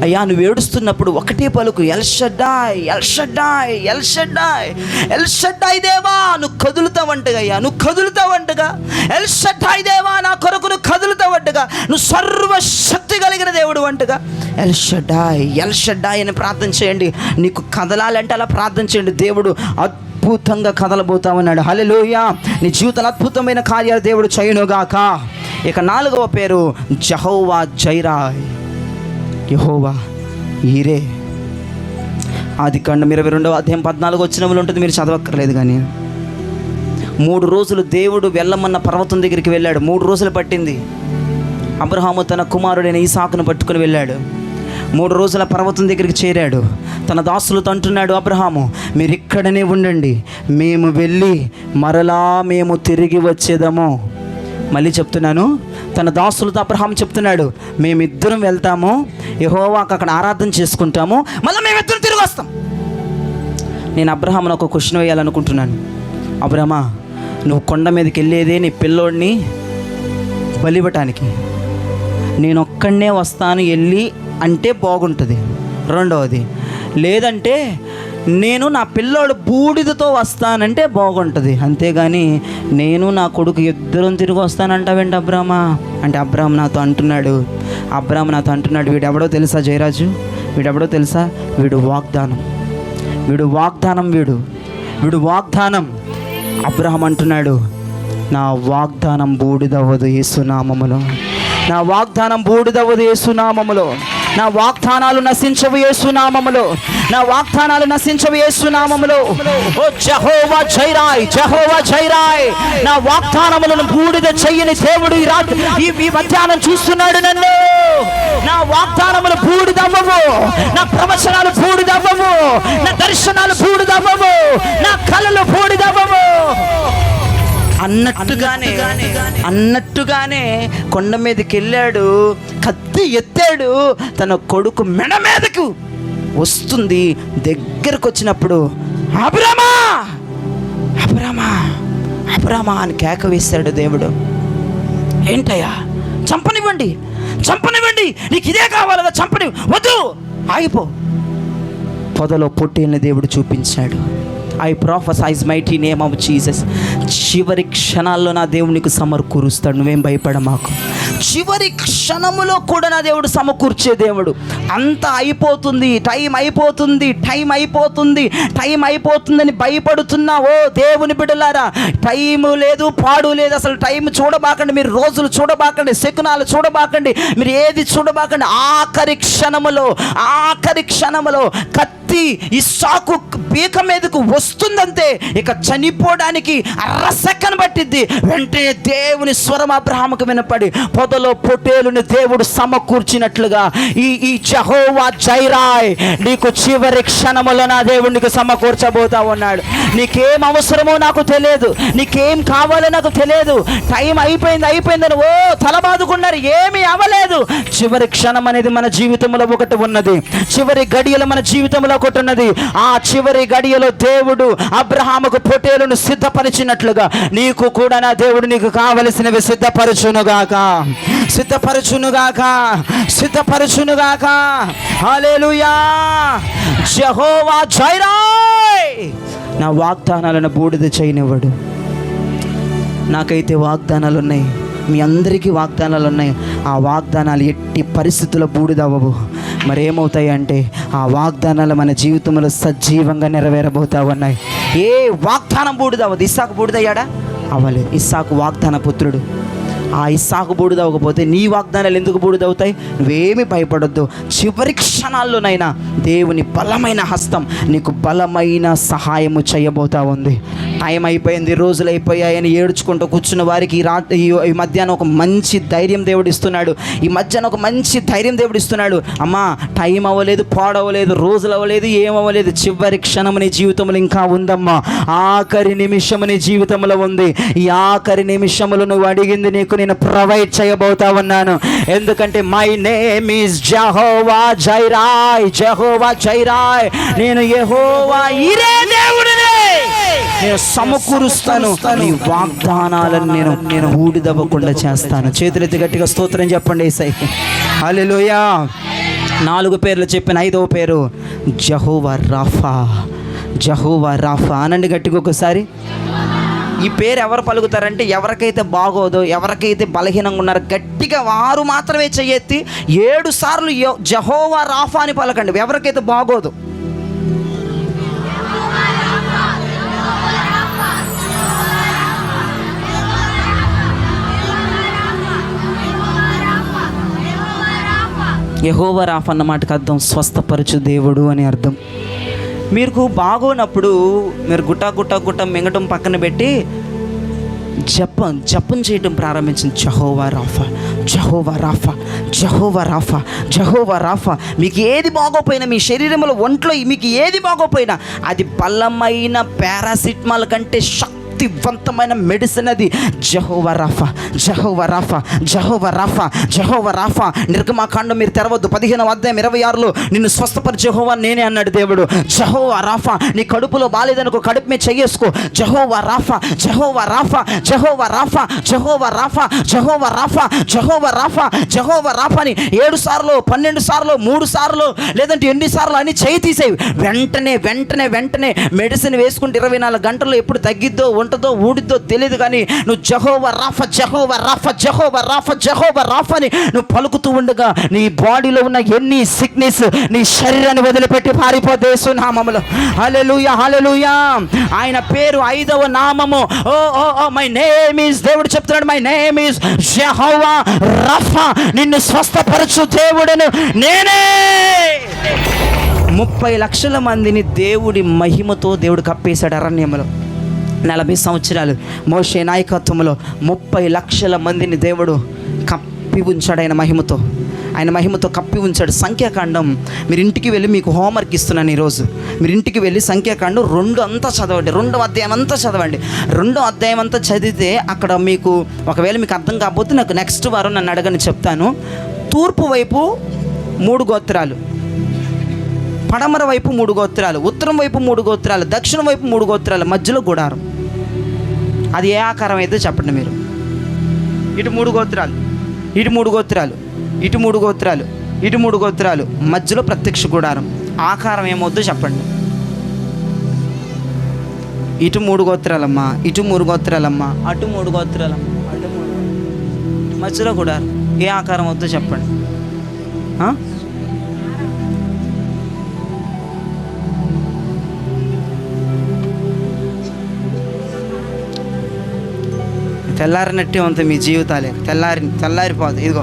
అయ్యా నువ్వు ఏడుస్తున్నప్పుడు ఒకటే పలుకు, L Shaddai, El Shaddai, El Shaddai, El Shaddai దేవా నువ్వు కదులుతావంటగా, అయ్యా నువ్వు కదులుతావంటగా. ఎల్ షడాయ్ దేవా నా కొరకు నువ్వు కదులుతావంటగా, నువ్వు సర్వశక్తి కలిగిన దేవుడు అంటగా. ఎల్ షడాయ్, ఎల్ షడాయ్ అని ప్రార్థన చేయండి. నీకు కదలాలంటే అలా ప్రార్థన చేయండి. దేవుడు అద్భుతంగా కదలబోతా ఉన్నాడు. హల్లెలూయా. నీ జీవితంలో అద్భుతమైన కార్యాలు దేవుడు చేయనుగాక. ఇక 4వ పేరు జెహోవా జైరాయ్, యెహోవా ఈరే. ఆదికాండం 22వ అధ్యాయం 14వ వచనంలో ఉంటుంది, మీరు చదవక్కర్లేదు. కానీ 3 రోజులు దేవుడు వెళ్ళమన్న పర్వతం దగ్గరికి వెళ్ళాడు. 3 రోజులు పట్టింది. అబ్రహాము తన కుమారుడైన ఈసాకును పట్టుకుని వెళ్ళాడు. 3 రోజుల పర్వతం దగ్గరికి చేరాడు. తన దాసులతో అంటున్నాడు, అబ్రహాము మీరు ఇక్కడనే ఉండండి, మేము వెళ్ళి మరలా మేము తిరిగి వచ్చేదాము. మళ్ళీ చెప్తున్నాను, తన దాసులతో అబ్రహాము చెప్తున్నాడు, మేమిద్దరం వెళ్తాము, యెహోవాకు అక్కడ ఆరాధన చేసుకుంటాము, మళ్ళీ మేమిద్దరం తిరిగి వస్తాం. నేను అబ్రహామును ఒక క్వశ్చన్ వేయాలనుకుంటున్నాను. అబ్రహమా నువ్వు కొండ మీదకి వెళ్ళేదే నీ పిల్లోడిని బలివ్వటానికి. నేను ఒక్కడనే వస్తాను వెళ్ళి అంటే బాగుంటుంది. రెండవది, లేదంటే నేను నా పిల్లోడు బూడిదతో వస్తానంటే బాగుంటుంది. అంతేగాని నేను నా కొడుకు ఇద్దరం తిరిగి వస్తానంటావేంటి అబ్రామా అంటే అబ్రామ్ నాతో అంటున్నాడు, వీడెవడో తెలుసా జయరాజు? వీడెవడో తెలుసా? వీడు వాగ్దానం. అబ్రహాం అంటున్నాడు, నా వాగ్దానం బూడిదవ్వదు యేసునామములో, నా వాగ్దానం బూడిదవ్వదు యేసునామములో, నా వాగ్దానాలు నశించవు యేసునామములో, నా వాగ్దానాలు నశించవు యేసునామములో. ఓ జెహోవా జైరాయ్, జెహోవా జైరాయ్, నా వాగ్దానములను బూడిద చెయ్యని దేవుడు ఈ రాత్రి ఈ మధ్యాహ్నం చూస్తున్నాడు నన్ను. నా వాగ్దానములు బూడిదవ్వవు, నా ప్రవచనాలు బూడిదవ్వవు, నా దర్శనాలు బూడిదవ్వవు, నా కళలు బూడిదవ్వవు. అన్నట్టుగానే కొండ మీదకి వెళ్ళాడు, కత్తి ఎత్తాడు, తన కొడుకు మెడ మీదకు వస్తుంది. దగ్గరకు వచ్చినప్పుడు అబ్రామా అబ్రామా అబ్రామా అని కేక వేశాడు దేవుడు. ఏంటయ్యా? చంపనివ్వండి, నీకు ఇదే కావాలగా, చంపని వద్దు, ఆగిపో. పొదలో పొట్టేల్ని దేవుడు చూపించాడు. I prophesize mighty name of Jesus. చివరి క్షణాల్లో నా దేవుడు నీకు సమకూరుస్తాడు. నువ్వేం భయపడ మాకు. చివరి క్షణములో కూడా నా దేవుడు సమకూర్చే దేవుడు. అంత అయిపోతుంది, టైం అయిపోతుందని భయపడుతున్నావో దేవుని బిడ్డలారా, టైము లేదు, పాడు లేదు. అసలు టైం చూడబాకండి, మీరు రోజులు చూడబాకండి, శకునాలు చూడబాకండి, మీరు ఏది చూడబాకండి. ఆఖరి క్షణములో కత్తి ఇస్సాకు పీక మీదకు వస్తుందంతే, ఇక చనిపోవడానికి అరసెకను పట్టిద్ది. వెంటనే దేవుని స్వరం అబ్రహాముకు వినపడి పొదలో పొట్టేలుని దేవుడు సమకూర్చినట్లుగా ఈ జెహోవా జైరాయ్ నీకు చివరి క్షణములో నా దేవుడు నీకు సమకూర్చబోతా ఉన్నాడు. నీకేం అవసరమో నాకు తెలియదు, నీకేం కావాలో నాకు తెలియదు. టైం అయిపోయిందని ఓ తలబాదుకున్నారు, ఏమీ అవ్వలేదు. చివరి క్షణం అనేది మన జీవితంలో ఒకటి ఉన్నది, చివరి గడియలు మన జీవితంలో ఒకటి ఉన్నది. ఆ చివరి గడియలో దేవుడు అబ్రహాముకు పొట్టేలును సిద్ధపరిచినట్లుగా నీకు కూడా నా దేవుడు నీకు కావలసినవి సిద్ధపరచునుగాక. సిద్ధపరచునుగాక, సిద్ధపరచునుగాక. హల్లెలూయా. యెహోవా జైరాయ్. నా వాగ్దానాలను బూడిద చేయనివ్వడు. నాకైతే వాగ్దానాలు ఉన్నాయి, మీ అందరికీ వాగ్దానాలు ఉన్నాయి. ఆ వాగ్దానాలు ఎట్టి పరిస్థితుల్లో బూడిదవ్వవు. మరేమవుతాయి అంటే ఆ వాగ్దానాలు మన జీవితంలో సజీవంగా నెరవేరబోతా ఉన్నాయి. ఏ వాగ్దానం బూడిదవ్వదు. ఇస్సాకు బూడిదయ్యాడా? అవ్వలేదు. ఇస్సాకు వాగ్దాన పుత్రుడు. ఆ ఇస్సాకు బూడిదవ్వకపోతే నీ వాగ్దానాలు ఎందుకు బూడిదవుతాయి? నువ్వేమీ భయపడొద్దు. చివరి క్షణాల్లోనైనా దేవుని బలమైన హస్తం నీకు బలమైన సహాయము చేయబోతా ఉంది. టైం అయిపోయింది, రోజులు అయిపోయాయని ఏడ్చుకుంటూ కూర్చున్న వారికి ఈ మధ్యాహ్నం ఒక మంచి ధైర్యం దేవుడు ఇస్తున్నాడు. ఈ మధ్యాహ్నం ఒక మంచి ధైర్యం దేవుడు ఇస్తున్నాడు. అమ్మా, టైం అవ్వలేదు, పాడవలేదు, రోజులు అవ్వలేదు, ఏమవ్వలేదు. చివరి క్షణం నీ జీవితంలో ఇంకా ఉందమ్మా. ఆఖరి నిమిషం నీ జీవితంలో ఉంది. ఈ ఆఖరి నిమిషంలో నువ్వు అడిగింది నీకు నేను ప్రొవైడ్ చేయబోతా ఉన్నాను. ఎందుకంటే my name is Jehovah Jireh. Jehovah Jireh. నేను యెహోవా ఈరే దేవుడిని. నేను సమకూరుస్తాను. నీ వాగ్దానాలను నేను ఊడిదవ్వకుండా చేస్తాను. చేతులెత్తి గట్టిగా స్తోత్రం చెప్పండి యేసయ్యకి. హల్లెలూయా. 4 పేర్లు చెప్పిన 5వ పేరు జెహోవా రాఫా. జెహోవా రాఫా అనండి గట్టిగా ఒకసారి. ఈ పేరు ఎవరు పలుకుతారంటే ఎవరికైతే బాగోదో, ఎవరికైతే బలహీనంగా ఉన్నారో గట్టిగా వారు మాత్రమే చెయ్యెత్తి 7 సార్లు జెహోవా రాఫా అని పలకండి. ఎవరికైతే బాగోదు. యెహోవా రాఫా అన్న మాటకు అర్థం స్వస్థపరచు దేవుడు అని అర్థం. మీకు బాగోనప్పుడు మీరు గుట్ట మింగటం పక్కన పెట్టి జపం చేయటం ప్రారంభించింది. Jehovah Rapha, Jehovah Rapha, Jehovah Rapha, Jehovah Rapha. మీకు ఏది బాగోపోయినా, మీ శరీరంలో ఒంట్లో మీకు ఏది బాగోపోయినా అది బలమైన పారాసిటమాల్ కంటే శక్తివంతమైన మెడిసిన్ అది. Jehovah Rapha, Jehovah Rapha, Jehovah Rapha, Jehovah Rapha. నిర్గమాకాండం మీరు తెరవద్దు 15వ అధ్యాయం 26లో నిన్ను స్వస్థపరిచే యెహోవా నేనే అన్నాడు దేవుడు. Jehovah Rapha. నీ కడుపులో బాలేదనుకో, కడుపు మీద చెయ్యేసుకో. Jehovah Rapha, Jehovah Rapha, Jehovah Rapha, Jehovah Rapha, Jehovah Rapha, Jehovah Rapha, Jehovah Rapha అని 7 సార్లు, 12 సార్లు, 3 సార్లు, లేదంటే ఎన్ని సార్లు అని చేయి తీసేవి. వెంటనే వెంటనే వెంటనే మెడిసిన్ వేసుకుంటే 24 గంటల్లో ఎప్పుడు తగ్గిద్దో ఉంటుందో ఊడిద్దో తెలియదు. కానీ నువ్వు Jehovah Rapha, Jehovah Rapha, Jehovah Rapha, Jehovah Rapha అని నువ్వు పలుకుతూ ఉండగా నీ బాడీలో ఉన్న ఎన్ని సిక్నెస్ నీ శరీరాన్ని వదిలిపెట్టి పారిపోతే యేసు నామములో. హల్లెలూయా, హల్లెలూయా. ఆయన పేరు 5వ నామము ఓ ఓ ఓ మై నేమ్ ఈజ్, దేవుడు చెప్తున్నాడు my name is Jehovah Rapha. నిన్ను స్వస్థపరచు దేవుడను నేనే. 30 లక్షల మందిని దేవుడి మహిమతో దేవుడు కప్పేశాడు అరణ్యంలో. 40 సంవత్సరాలు మోషే నాయకత్వంలో 30 లక్షల మందిని దేవుడు కప్పి ఉంచాడు. ఆయన మహిమతో కప్పి ఉంచాడు. సంఖ్యాకాండం మీరు ఇంటికి వెళ్ళి మీకు హోంవర్క్ ఇస్తున్నాను ఈరోజు. మీరు ఇంటికి వెళ్ళి సంఖ్యాకాండం 2 అంతా చదవండి. 2వ అధ్యాయం అంతా చదవండి. 2వ అధ్యాయం అంతా చదివితే అక్కడ మీకు ఒకవేళ మీకు అర్థం కాకపోతే నాకు నెక్స్ట్ వారం నన్ను అడగని చెప్తాను. తూర్పు వైపు 3 గోత్రాలు, పడమర వైపు 3 గోత్రాలు, ఉత్తరం వైపు 3 గోత్రాలు, దక్షిణం వైపు 3 గోత్రాలు, మధ్యలో గుడారం. అది ఏ ఆకారం అయితే చెప్పండి మీరు. ఇటు 3 గోత్రాలు, ఇటు 3 గోత్రాలు, ఇటు 3 గోత్రాలు, ఇటు 3 గోత్రాలు, మధ్యలో ప్రత్యక్ష గుడారం. ఆకారం ఏమవుద్దో చెప్పండి. ఇటు 3 గోత్రాలమ్మా, ఇటు 3 గోత్రాలమ్మా, అటు 3 గోత్రాలమ్మా, అటు 3, మధ్యలో గుడారం. ఏ ఆకారం అవుద్దో చెప్పండి. తెల్లారినట్టే ఉంది మీ జీవితాలే. తెల్లారిపోదు. ఇదిగో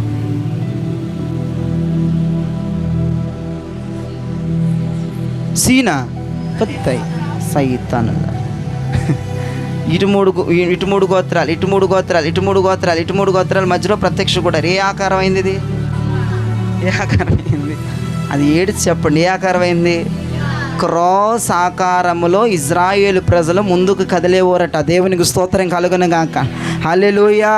సీనా పెద్దయి సైతాను. ఇటు మూడు గోత్రాలు, ఇటు 3 గోత్రాలు, ఇటు 3 గోత్రాలు, ఇటు 3 గోత్రాల మధ్యలో ప్రత్యక్ష కూడా. ఏ ఆకారం అయింది ఇది? ఏ ఆకారం అయింది? అది ఏడిచి చెప్పండి. ఏ ఆకారం అయింది? క్రాస్ ఆకారములో ఇజ్రాయేలు ప్రజలు ముందుకు కదిలేవారట. దేవునికి స్తోత్రం కలుగునుగాక. హల్లెలూయా.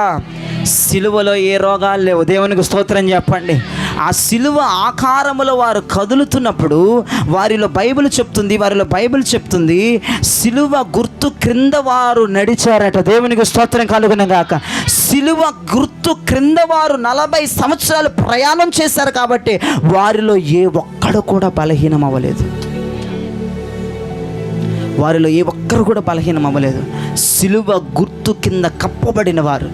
సిలువలో ఏ రోగాలు లేవు. దేవునికి స్తోత్రం చెప్పండి. ఆ సిలువ ఆకారములో వారు కదులుతున్నప్పుడు వారిలో బైబిల్ చెప్తుంది సిలువ గుర్తు క్రింద వారు నడిచారట. దేవునికి స్తోత్రం కలుగునుగాక. సిలువ గుర్తు క్రింద వారు 40 సంవత్సరాలు ప్రయాణం చేశారు కాబట్టి వారిలో ఏ ఒక్కడు కూడా బలహీనం అవ్వలేదు. వారిలో ఏ ఒక్కరు కూడా బలహీనం అవ్వలేదు. సిలువ గుర్తు కింద కప్పబడిన వారు,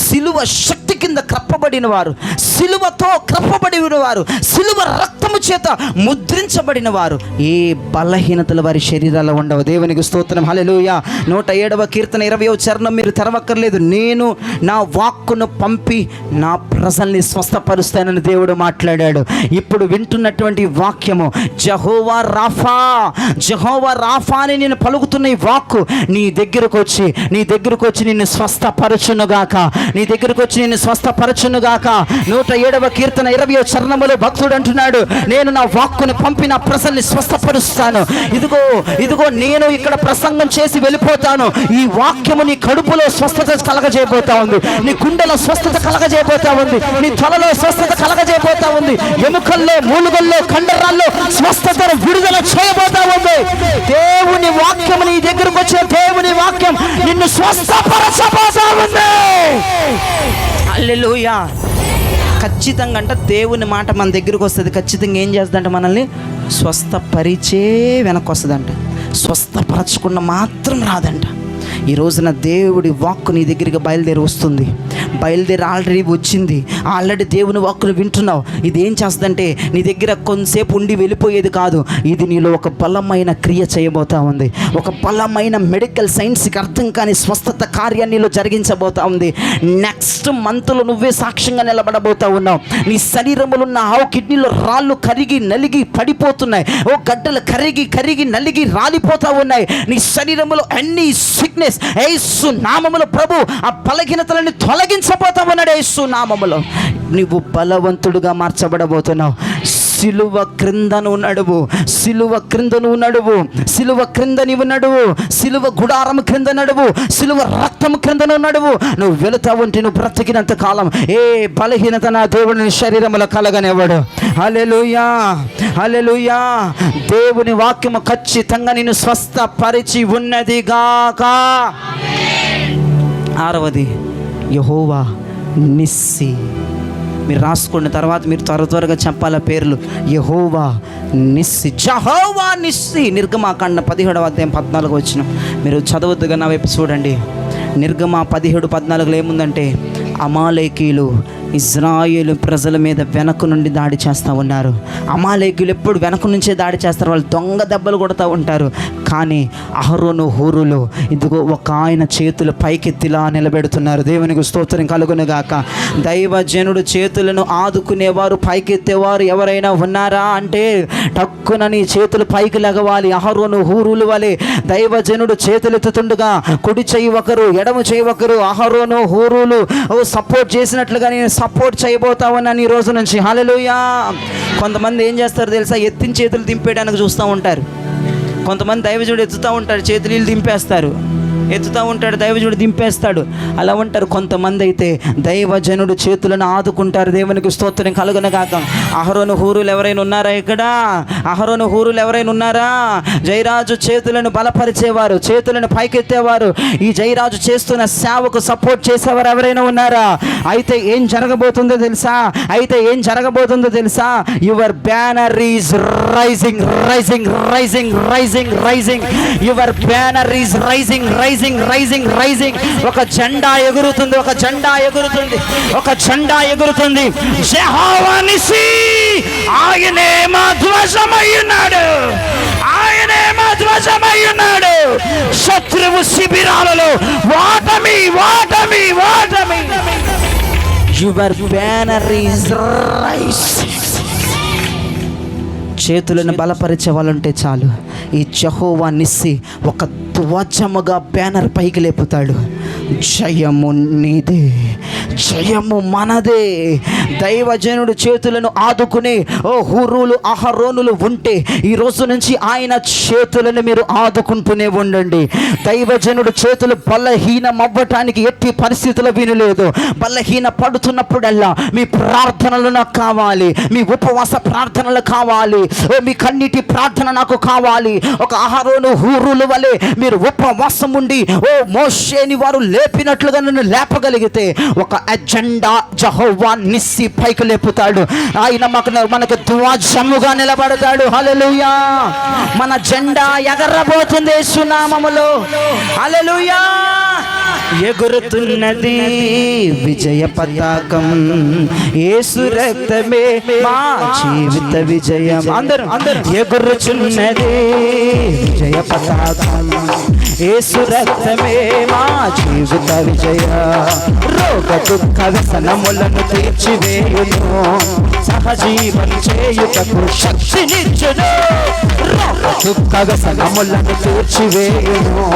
సిలువ శక్తి కింద కప్పబడిన వారు, సిలువతో కప్పబడిన వారు, సిలువ రక్తము చేత ముద్రించబడిన వారు, ఏ బలహీనతలు వారి శరీరాల్లో ఉండవు. దేవునికి స్తోత్రం, హల్లెలూయా. 107వ కీర్తన 20వ చరణం మీరు తెరవక్కర్లేదు. నేను నా వాక్కును పంపి నా ప్రజల్ని స్వస్థపరుస్తానని దేవుడు మాట్లాడాడు. ఇప్పుడు వింటున్నటువంటి వాక్యము యెహోవా రాఫా, యెహోవా రాఫా అని నేను పలుకుతున్న ఈ వాక్కు నీ దగ్గరకు వచ్చి నిన్ను స్వస్థపరచునుగాక, నీ దగ్గరకు వచ్చి నిన్ను స్వస్థపరచునుగాక. 107వ కీర్తన 20వ చరణములో భక్తుడు అంటున్నాడు, నేను నా వాక్కును పంపి నా ప్రజల్ని స్వస్థపరుస్తాను. ఇదిగో నేను ఇక్కడ ప్రసంగం చేసి వెళ్ళిపోతాను. ఈ వాక్యము నీ కడుపులో స్వస్థత కలగజేయబోతా ఉంది, నీ గుండెలో స్వస్థత కలగజేయబోతా ఉంది, నీ త్వరలో స్వస్థత కలగజేయబోతా ఉంది, ఎముకల్లో, మూలుగల్లో, కండరాల్లో స్వస్థతను విడుదల చేయబోతా ఉంది. దేవుని వాక్యము నీ దగ్గరకు వచ్చిన దేవుని వాక్యం నిన్ను స్వస్థపరచబోతా ఉంది. హల్లెలూయా. ఖచ్చితంగా అంట దేవుని మాట మన దగ్గరకు వస్తుంది. ఖచ్చితంగా ఏం చేస్తుందంట, మనల్ని స్వస్థపరిచే వెనక్కి వస్తుందంట. స్వస్థపరచకుండా మాత్రం రాదంట. ఈ రోజున దేవుడి వాక్కు నీ దగ్గరికి బయలుదేరి వస్తుంది. బయలుదేరి ఆల్రెడీ వచ్చింది. ఆల్రెడీ దేవుని వాక్కును వింటున్నావు. ఇది ఏం చేస్తుందంటే నీ దగ్గర కొంతసేపు ఉండి వెళ్ళిపోయేది కాదు. ఇది నీలో ఒక బలమైన క్రియ చేయబోతా ఉంది. ఒక బలమైన మెడికల్ సైన్స్కి అర్థం కాని స్వస్థత కార్యాన్ని నీలో జరిగించబోతా ఉంది. నెక్స్ట్ మంత్లో నువ్వే సాక్ష్యంగా నిలబడబోతా ఉన్నావు. నీ శరీరంలో ఉన్న ఆవు కిడ్నీలో రాళ్ళు కరిగి నలిగి పడిపోతున్నాయి. ఓ గడ్డలు కరిగి నలిగి రాలిపోతా ఉన్నాయి. నీ శరీరంలో అన్ని సిక్నెస్ యేసు నామములో ప్రభు ఆ బలహీనతలను తొలగించబోతా ఉన్నాడు. యేసు నామములో నువ్వు బలవంతుడుగా మార్చబడబోతున్నావు. సిలువ క్రింద నువ్వు నడువు, సిలువ క్రింద నువ్వు నడువు, సిలువ క్రింద నీవు నడువు, సిలువ గుడారం క్రింద నడువు, సిలువ రక్తం క్రింద నువ్వు నడువు. నువ్వు వెళుతా ఉంటే నువ్వు బ్రతికినంత కాలం ఏ బలహీనత నా దేవుని శరీరంలో కలగనివ్వడు. హల్లెలూయా, హల్లెలూయా. దేవుని వాక్యము ఖచ్చితంగా నిన్ను స్వస్థపరిచి ఉన్నదిగాక. 6వది యెహోవా నిస్సి. మీరు రాసుకున్న తర్వాత మీరు త్వరగా చెప్పాల పేర్లు. యెహోవా నిస్సి, యెహోవా నిస్సి. నిర్గమాకాండ 17వ అధ్యాయం 14వ వచనం మీరు చదవద్దుగా నా వైపు చూడండి. నిర్గమ 17:14 ఏముందంటే, అమాలేకీయులు ఇజ్రాయేలు ప్రజల మీద వెనక నుండి దాడి చేస్తూ ఉన్నారు. అమాలేకీయులు ఎప్పుడు వెనక నుంచే దాడి చేస్తారు. వాళ్ళు దొంగ దెబ్బలు కొడుతూ ఉంటారు. కానీ అహరోను హూరులో ఇదిగో ఒక ఆయన చేతులు పైకెత్తిలా నిలబెడుతున్నారు. దేవునికి స్తోత్రం కలుగునుగాక. దైవజనుడు చేతులను ఆదుకునేవారు, పైకెత్తేవారు ఎవరైనా ఉన్నారా అంటే టక్కున నీ చేతులు పైకి లెగవాలి. అహరోను హూరులు వలె దైవజనుడు చేతులు ఎత్తుతుండగా కుడి చెయ్యి ఒకరు, ఎడమ చెయ్యి ఒకరు, అహరోను హూరులు సపోర్ట్ చేసినట్లుగా నేను సపోర్ట్ చేయబోతామని ఈ రోజు నుంచి. హల్లెలూయా. కొంతమంది ఏం చేస్తారు తెలుసా, ఎత్తిన చేతులు దింపేయడానికి చూస్తూ ఉంటారు. కొంతమంది దైవజనుడు ఎత్తుతూ ఉంటారు, చేతులు దింపేస్తారు. ఎత్తుతూ ఉంటాడు, దైవజనుడు దింపేస్తాడు. అలా ఉంటారు. కొంతమంది అయితే దైవజనుడు చేతులను ఆదుకుంటారు. దేవునికి స్తోత్రం కలుగునుగాక. అహరోను హూరులు ఎవరైనా ఉన్నారా ఇక్కడ? అహరోను హూరులు ఎవరైనా ఉన్నారా? జయరాజు చేతులను బలపరిచేవారు, చేతులను పైకెత్తేవారు, ఈ జయరాజు చేస్తున్న సేవకు సపోర్ట్ చేసేవారు ఎవరైనా ఉన్నారా? అయితే ఏం జరగబోతుందో తెలుసా? Your banner is rising, rising, rising, rising, rising. Your banner is rising, rising, rising, rising. ఒక జెండా ఎగురుతుంది, ఒక జెండా ఎగురుతుంది, ఒక జెండా ఎగురుతుంది. యెహోవా నిస్సి, ఆయనే మా ధ్వజమై ఉన్నాడు, ఆయనే మా ధ్వజమై ఉన్నాడు. శత్రువు శిబిరాలలో వాటమి, వాటమి, వాటమి. Your banner is rising. చేతులను బలపరిచే వాళ్ళంటే చాలు. ఈ యెహోవా నిస్సి ఒక ధ్వజముగా బ్యానర్ పైకి లేపుతాడు. జయము నీదే, జయము మనదే. దైవజనుడు చేతులను ఆదుకునే హూరులు అహరోనులు ఉంటే ఈ రోజు నుంచి ఆయన చేతులను మీరు ఆదుకుంటూనే ఉండండి. దైవజనుడు చేతులు బలహీనం అవ్వటానికి ఎట్టి పరిస్థితుల్లో వినలేదు. బలహీన పడుతున్నప్పుడల్లా మీ ప్రార్థనలు నాకు కావాలి, మీ ఉపవాస ప్రార్థనలు కావాలి, మీ కన్నీటి ప్రార్థన నాకు కావాలి. ఒక అహరోను హూరుల వలె మీరు ఉపవాసం ఉండి మోషేని వారు లేపినట్లుగా నన్ను లేపగలిగితే ఒక అజెండా యెహోవా నిస్సి పైకి లేపుతాడు. ఆయన మనకు ధ్వజముగా నిలబడతాడు. హల్లెలూయా. మన జెండా ఎగరబోతుంది యేసు నామములో. హల్లెలూయా. ఎగురుతున్నది విజయ పతాకం, యేసు రక్తమే మా జీవిత విజయం. అందరూ ఎగురుచున్నది విజయ పతాకం, యేసు రక్తమే మా జీవిత విజయ. రోగ దుఃఖ వ్యసనములను తీర్చివేయును, సహజీవన చేయుటకు శక్తినిచ్చును. రోగ దుఃఖ వ్యసనములను తీర్చివేయును,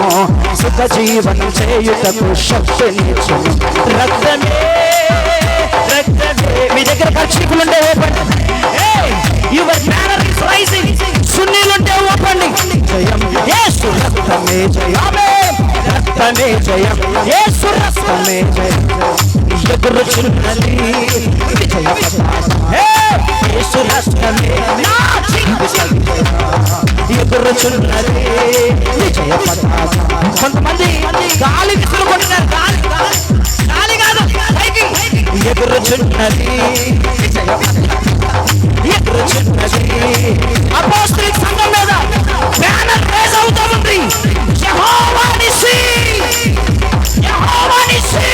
సుఖజీవనం చేయుటకు శక్తినిచ్చును. రక్తమే రక్తమే. మీ దగ్గర కక్షికులుంటే ఓపండి. Your banner is rising. సున్నీలుంటే ఓపండి. జయం యేసు రక్తమే జయం, రక్తమే జయం, యేసు రక్తమే జయం. ఎగురుచున్నది విజయ పతాకం, యేసు రక్తమే నా జీవిత విజయం. ఎగురుచున్నది విజయ పతాకం. కొంతమంది గాలి విసురుకుంటున్నారు. గాలి కాదు, ఎగురుచున్నది విజయ పతాకం, ఎగురుచున్నది. అపోస్తలిక్ సంఘం మీద బ్యానర్ రేజ్ అవుతూ ఉంది. యెహోవా నిస్సి, యెహోవా నిస్సి.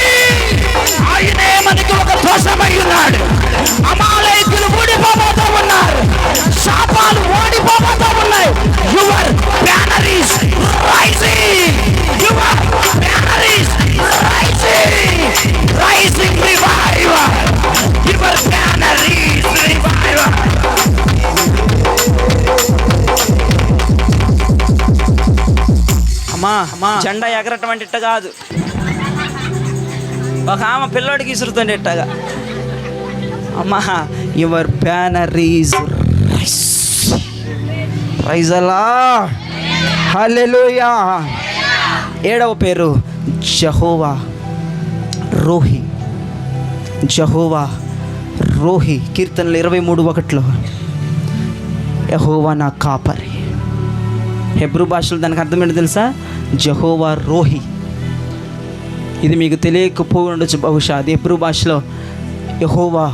ఆయనే మనకి ఒక ధ్వజమై ఉన్నాడు. అమాలేకులు ఓడిపోబోతూ ఉన్నారు, శాపాలు ఓడిపోబోతూ ఉన్నాయి. Your banner is rising, your banner is rising, rising revival. Your banner is revival. అమ్మా, జెండా ఎగరటం అంటే ఇట్ట కాదు. ఒక ఆమె పిల్లోడికి ఇసురుతుంది ఇట్టగా. అమ్మా, యువర్ బ్యానర్ ఈజ్ రైజ్ అలా. హల్లెలూయా. 7వ పేరు యెహోవా రోహి. యెహోవా రోహి. కీర్తనలు 23:1 యెహోవా నా కాపరి. హెబ్రూ భాషలో దానికి అర్థం ఏంటో తెలుసా? యెహోవా రోహి. ఇది మీకు తెలియకపోయి ఉండొచ్చు బహుశా. అది హెబ్రూ భాషలో యెహోవా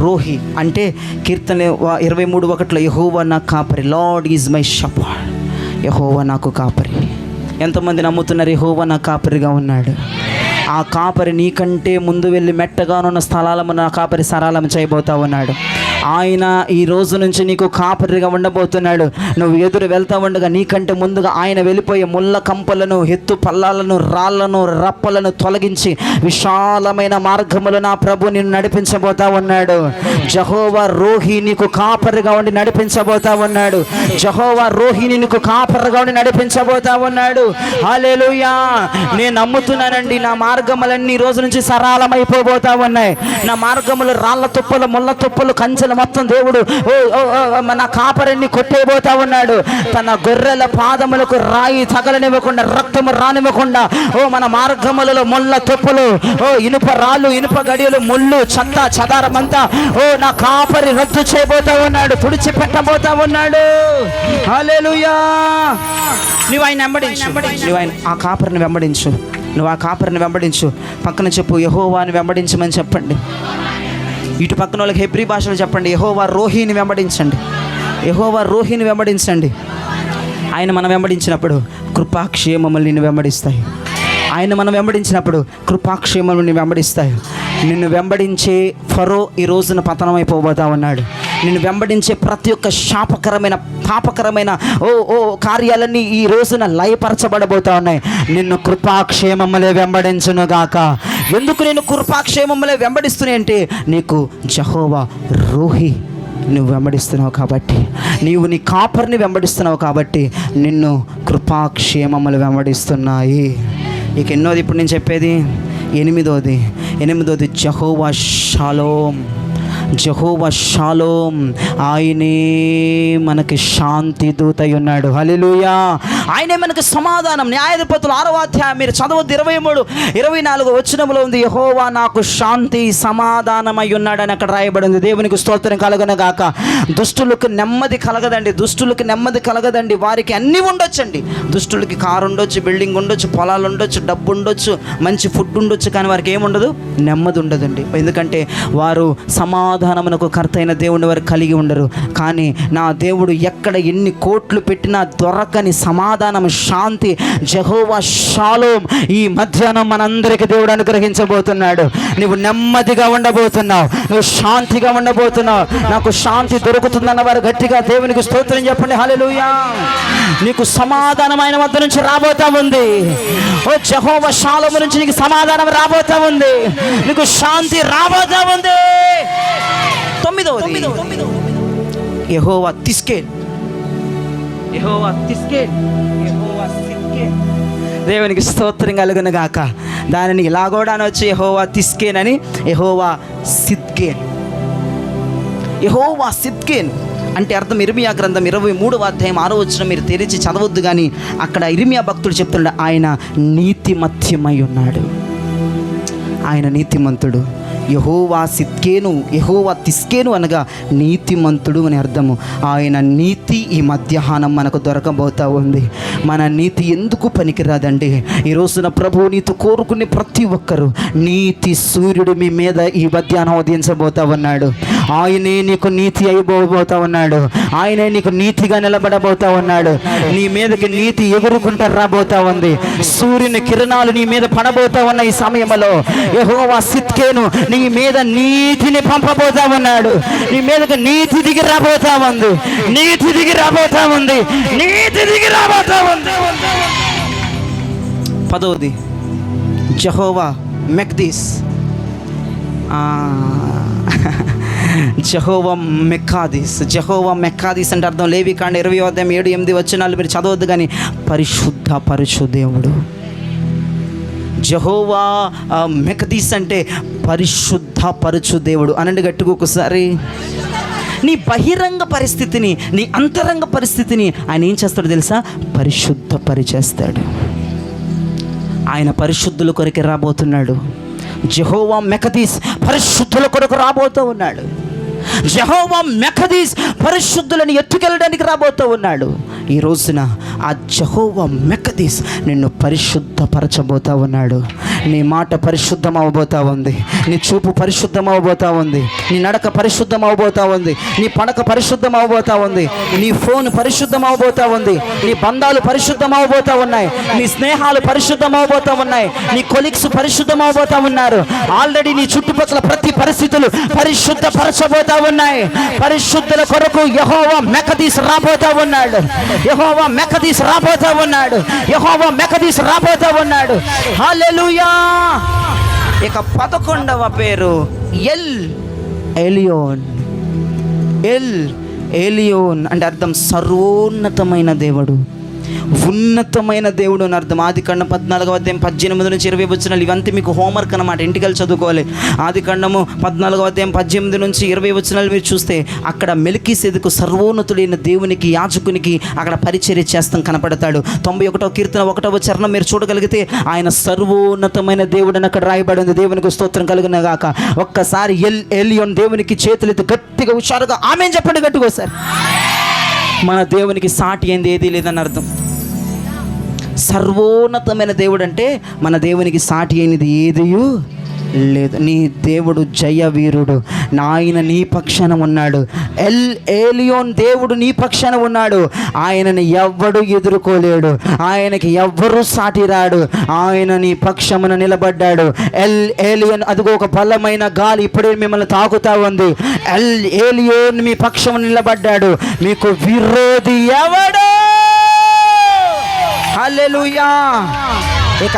రోహి అంటే కీర్తన 23:1 యెహోవా నా కాపరి. Lord is my shepherd. యెహోవా నాకు కాపరి. ఎంతమంది నమ్ముతున్నారు యెహోవా నా కాపరిగా ఉన్నాడు? ఆ కాపరి నీకంటే ముందు వెళ్ళి మెట్టగానున్న స్థలాలను నా కాపరి సరళం చేయబోతా ఉన్నాడు. ఆయన ఈ రోజు నుంచి నీకు కాపరిగా ఉండబోతున్నాడు. నువ్వు ఎదురు వెళ్తా ఉండగా నీకంటే ముందుగా ఆయన వెళ్ళిపోయే ముళ్ళ కంపలను, ఎత్తు పల్లాలను, రాళ్లను, రప్పలను తొలగించి విశాలమైన మార్గములు నా ప్రభు నిన్ను నడిపించబోతా ఉన్నాడు. యెహోవా రోహి నీకు కాపరిగా ఉండి నడిపించబోతా ఉన్నాడు. యెహోవా రోహిని నీకు కాపరిగా ఉండి నడిపించబోతా ఉన్నాడు. హల్లెలూయా. నేను నమ్ముతున్నానండి, నా మార్గములన్నీ ఈ రోజు నుంచి సరళమైపోబోతా ఉన్నాయి. నా మార్గములు రాళ్ల తుప్పలు, ముళ్ళ తుప్పలు, కంచెలు మొత్తం దేవుడు మన కాపరిని కొట్టేయబోతా ఉన్నాడు. తన గొర్రెల పాదములకు రాయి తగలనివ్వకుండా, రక్తము రానివ్వకుండా మన మార్గములలో ముళ్ళ తుప్పలు, ఇనుప రాళ్ళు, ఇనుప గడియలు, ముళ్ళు, చెత్త చెదారమంతా నా కాపరి రద్దు చేయబోతా ఉన్నాడు, తుడిచిపెట్టబోతా ఉన్నాడు. హల్లెలూయా. నువ్వు ఆయన వెంబడించు, నువ్వు ఆయన ఆ కాపరిని వెంబడించు, నువ్వు ఆ కాపరిని వెంబడించు. పక్కన చెప్పు, యెహోవాని వెంబడించమని చెప్పండి. ఇటు పక్కన వాళ్ళకి హెబ్రీ భాషలో చెప్పండి, యెహోవా రోహిని వెంబడించండి, యెహోవా రోహిని వెంబడించండి. ఆయన మనం వెంబడించినప్పుడు కృపాక్షేమములు నిన్ను వెంబడిస్తాయి. ఆయన మనం వెంబడించినప్పుడు కృపాక్షేమములు నిన్ను వెంబడిస్తాయి. నిన్ను వెంబడించే ఫరో ఈ రోజున పతనమైపోబోతా ఉన్నాడు. నిన్ను వెంబడించే ప్రతి ఒక్క శాపకరమైన, పాపకరమైన కార్యాలన్నీ ఈ రోజున లయపరచబడబోతా ఉన్నాయి. నిన్ను కృపాక్షేమములే వెంబడించునుగాక. ఎందుకు నేను కృపాక్షేమములే వెంబడిస్తున్నాయి అంటే, నీకు యెహోవా రోహి నువ్వు వెంబడిస్తున్నావు కాబట్టి, నీవు నీ కాపరిని వెంబడిస్తున్నావు కాబట్టి నిన్ను కృపాక్షేమములు వెంబడిస్తున్నాయి. ఇక ఎన్నోది ఇప్పుడు నేను చెప్పేది? 8వది, 8వది యెహోవా షాలోమ్. యెహోవా షాలోమ్, ఆయనే మనకి శాంతి దూత అయి ఉన్నాడు. హల్లెలూయా. ఆయనే మనకి సమాధానం. న్యాయాధిపతులు 6వ అధ్యాయం మీరు చదవద్దు, 23, 24 వచనంలో ఉంది, యెహోవా నాకు శాంతి సమాధానమై ఉన్నాడని అక్కడ రాయబడింది. దేవునికి స్తోత్రం కలుగును గాక. దుష్టులకు నెమ్మది కలగదండి, దుష్టులకు నెమ్మది కలగదండి. వారికి అన్నీ ఉండొచ్చండి. దుష్టులకి కారు ఉండొచ్చు, బిల్డింగ్ ఉండొచ్చు, పొలాలు ఉండొచ్చు, డబ్బు ఉండొచ్చు, మంచి ఫుడ్ ఉండొచ్చు, కానీ వారికి ఏముండదు, నెమ్మది ఉండదండి. ఎందుకంటే వారు సమాధానమునకు కర్త అయిన దేవుని వారు కలిగి ఉండరు. కానీ నా దేవుడు ఎక్కడ ఎన్ని కోట్లు పెట్టినా దొరకని సమాధానం, శాంతి, యెహోవా షాలోమ్ ఈ మధ్యాహ్నం మనందరికీ దేవుడు అనుగ్రహించబోతున్నాడు. నువ్వు నెమ్మదిగా ఉండబోతున్నావు, నువ్వు శాంతిగా ఉండబోతున్నావు. నాకు శాంతి దొరుకుతుందన్న వారు గట్టిగా దేవునికి స్తోత్రం చెప్పండి. హల్లెలూయా. నీకు సమాధానం ఆయన వద్ద నుంచి రాబోతా ఉంది. ఓ యెహోవా షాలోమ్ నుంచి నీకు సమాధానం రాబోతా ఉంది, నీకు శాంతి రాబోతా ఉంది. 9వది యెహోవా తిస్కేల్. యెహోవా తిస్కేల్, యెహోవా సిద్కేల్. దేవునికి స్తోత్రం కలుగును గాక. దానిని ఇలా కూడా అనొచ్చు, యెహోవా తిస్కేన్ అని, యెహోవా సిద్కేల్. యెహోవా సిద్కేల్ అంటే అర్థం ఇర్మియా గ్రంథం 23వ అధ్యాయం 6వ వచనం మీరు తెరిచి చదవద్దు, కానీ అక్కడ ఇర్మియా భక్తుడు చెప్తున్నాడు, ఆయన నీతిమత్యమై ఉన్నాడు, ఆయన నీతిమంతుడు. యెహోవా సిద్కేను, యెహోవా తిస్కేను అనగా నీతిమంతుడు అని అర్థము. ఆయన నీతి ఈ మధ్యాహ్నం మనకు దొరకబోతా ఉంది. మన నీతి ఎందుకు పనికిరాదండి? ఈ రోజున ప్రభువు నీతి కోరుకునే ప్రతి ఒక్కరూ నీతి సూర్యుడు మీ మీద ఈ మధ్యాహ్నం ఉదయించబోతా ఉన్నాడు. ఆయనే నీకు నీతి అయిపోబోతా ఉన్నాడు. ఆయనే నీకు నీతిగా నిలబడబోతా ఉన్నాడు. నీ మీదకి నీతి ఎగురుకుంటా రాబోతా ఉంది. సూర్యుని కిరణాలు నీ మీద పడబోతా ఉన్న ఈ సమయంలో యెహోవా సిద్కేను నీ మీద నీతిని పంపబోతా ఉన్నాడు. నీ మీదకి నీతి దిగి రాబోతా ఉంది, నీతి దిగి రాబోతా ఉంది, నీతి దిగి రాబోతా ఉంది. 10వది యెహోవా మెక్దీస్. యెహోవా మెక్కాదీస్. యెహోవా మెక్కాదీస్ అంటే అర్థం లేవికాండ 20వ అధ్యాయం 7-8 వచనాలు మీరు చదవద్దు, కానీ పరిశుద్ధ పరచు దేవుడు. యెహోవా మెక్దీస్ అంటే పరిశుద్ధ పరచు దేవుడు. అనండి గట్టిగా ఒకసారి. నీ బహిరంగ పరిస్థితిని, నీ అంతరంగ పరిస్థితిని ఆయన ఏం చేస్తాడు తెలుసా? పరిశుద్ధ పరిచేస్తాడు. ఆయన పరిశుద్ధుల కొరకు రాబోతున్నాడు. యెహోవా మెక్దీస్ పరిశుద్ధుల కొరకు రాబోతూ ఉన్నాడు. యెహోవా మెక్దీస్ పరిశుద్ధులను ఎత్తుకెళ్ళడానికి రాబోతూ ఉన్నాడు. ఈ రోజున ఆ యెహోవా మెక్దీస్ నిన్ను పరిశుద్ధపరచబోతా ఉన్నాడు. నీ మాట పరిశుద్ధం అవబోతా ఉంది, నీ చూపు పరిశుద్ధం అవబోతా ఉంది, నీ నడక పరిశుద్ధం అవబోతా ఉంది, నీ పడక పరిశుద్ధం అవబోతా ఉంది, నీ ఫోన్ పరిశుద్ధం అవబోతా ఉంది, నీ బంధాలు పరిశుద్ధం అవబోతా ఉన్నాయి, నీ స్నేహాలు పరిశుద్ధం అవబోతా ఉన్నాయి, నీ కొలీగ్స్ పరిశుద్ధం అవబోతా ఉన్నారు. ఆల్రెడీ నీ చుట్టుపక్కల ప్రతి పరిస్థితులు పరిశుద్ధపరచబోతా ఉన్నాయి. పరిశుద్ధుల కొరకు యెహోవా మెక్దీస్ రాబోతా ఉన్నాడు. యెహోవా మెక్దీస్ రాబోతా ఉన్నాడు. యెహోవా మెక్దీస్ రాబోతా ఉన్నాడు. హల్లెలూయా. ఇక 11వ పేరు ఎల్ ఎలియోన్. ఎల్ ఎలియోన్ అంటే అర్థం సర్వోన్నతమైన దేవుడు, ఉన్నతమైన దేవుడు అని అర్థం. ఆదికాండం 14వ అధ్యాయం 18 నుంచి 20 వచనాలు ఇవంతా మీకు హోంవర్క్ అన్నమాట, ఇంటికి వెళ్ళి చదువుకోవాలి. ఆదికాండము 14వ అధ్యాయం 18 నుంచి 20 వచనాలు మీరు చూస్తే అక్కడ మెల్కీసెదెకు సర్వోన్నతుడైన దేవునికి, యాజకునికి అక్కడ పరిచర్య చేస్తాం కనపడతాడు. 91వ కీర్తన 1వ చరణం మీరు చూడగలిగితే ఆయన సర్వోన్నతమైన దేవుడు అని అక్కడ రాయబడి ఉంది. దేవునికి స్తోత్రం కలుగును గాక. ఒక్కసారి ఎల్ ఎలియోన్ దేవునికి చేతులెత్తి గట్టిగా హుషారుగా ఆమేన్ చెప్పండి గట్టిగా సార్. మన దేవునికి సాటి ఏంది ఏదీ లేదని అర్థం. సర్వోన్నతమైన దేవుడు అంటే మన దేవునికి సాటి అయినది ఏదియూ లేదు. నీ దేవుడు జయ వీరుడు, ఆయన నీ పక్షాన ఉన్నాడు. ఎల్ ఎలియోన్ దేవుడు నీ పక్షాన ఉన్నాడు. ఆయనని ఎవ్వడు ఎదుర్కోలేడు, ఆయనకి ఎవ్వరూ సాటి రాడు. ఆయన నీ పక్షమున నిలబడ్డాడు. ఎల్ ఎలియోన్ అదిగో ఒక బలమైన గాలి ఇప్పుడే మిమ్మల్ని తాకుతా ఉంది. ఎల్ ఎలియోన్ మీ పక్షమున నిలబడ్డాడు. మీకు విరోధి ఎవడు? హల్లెలూయా. ఇక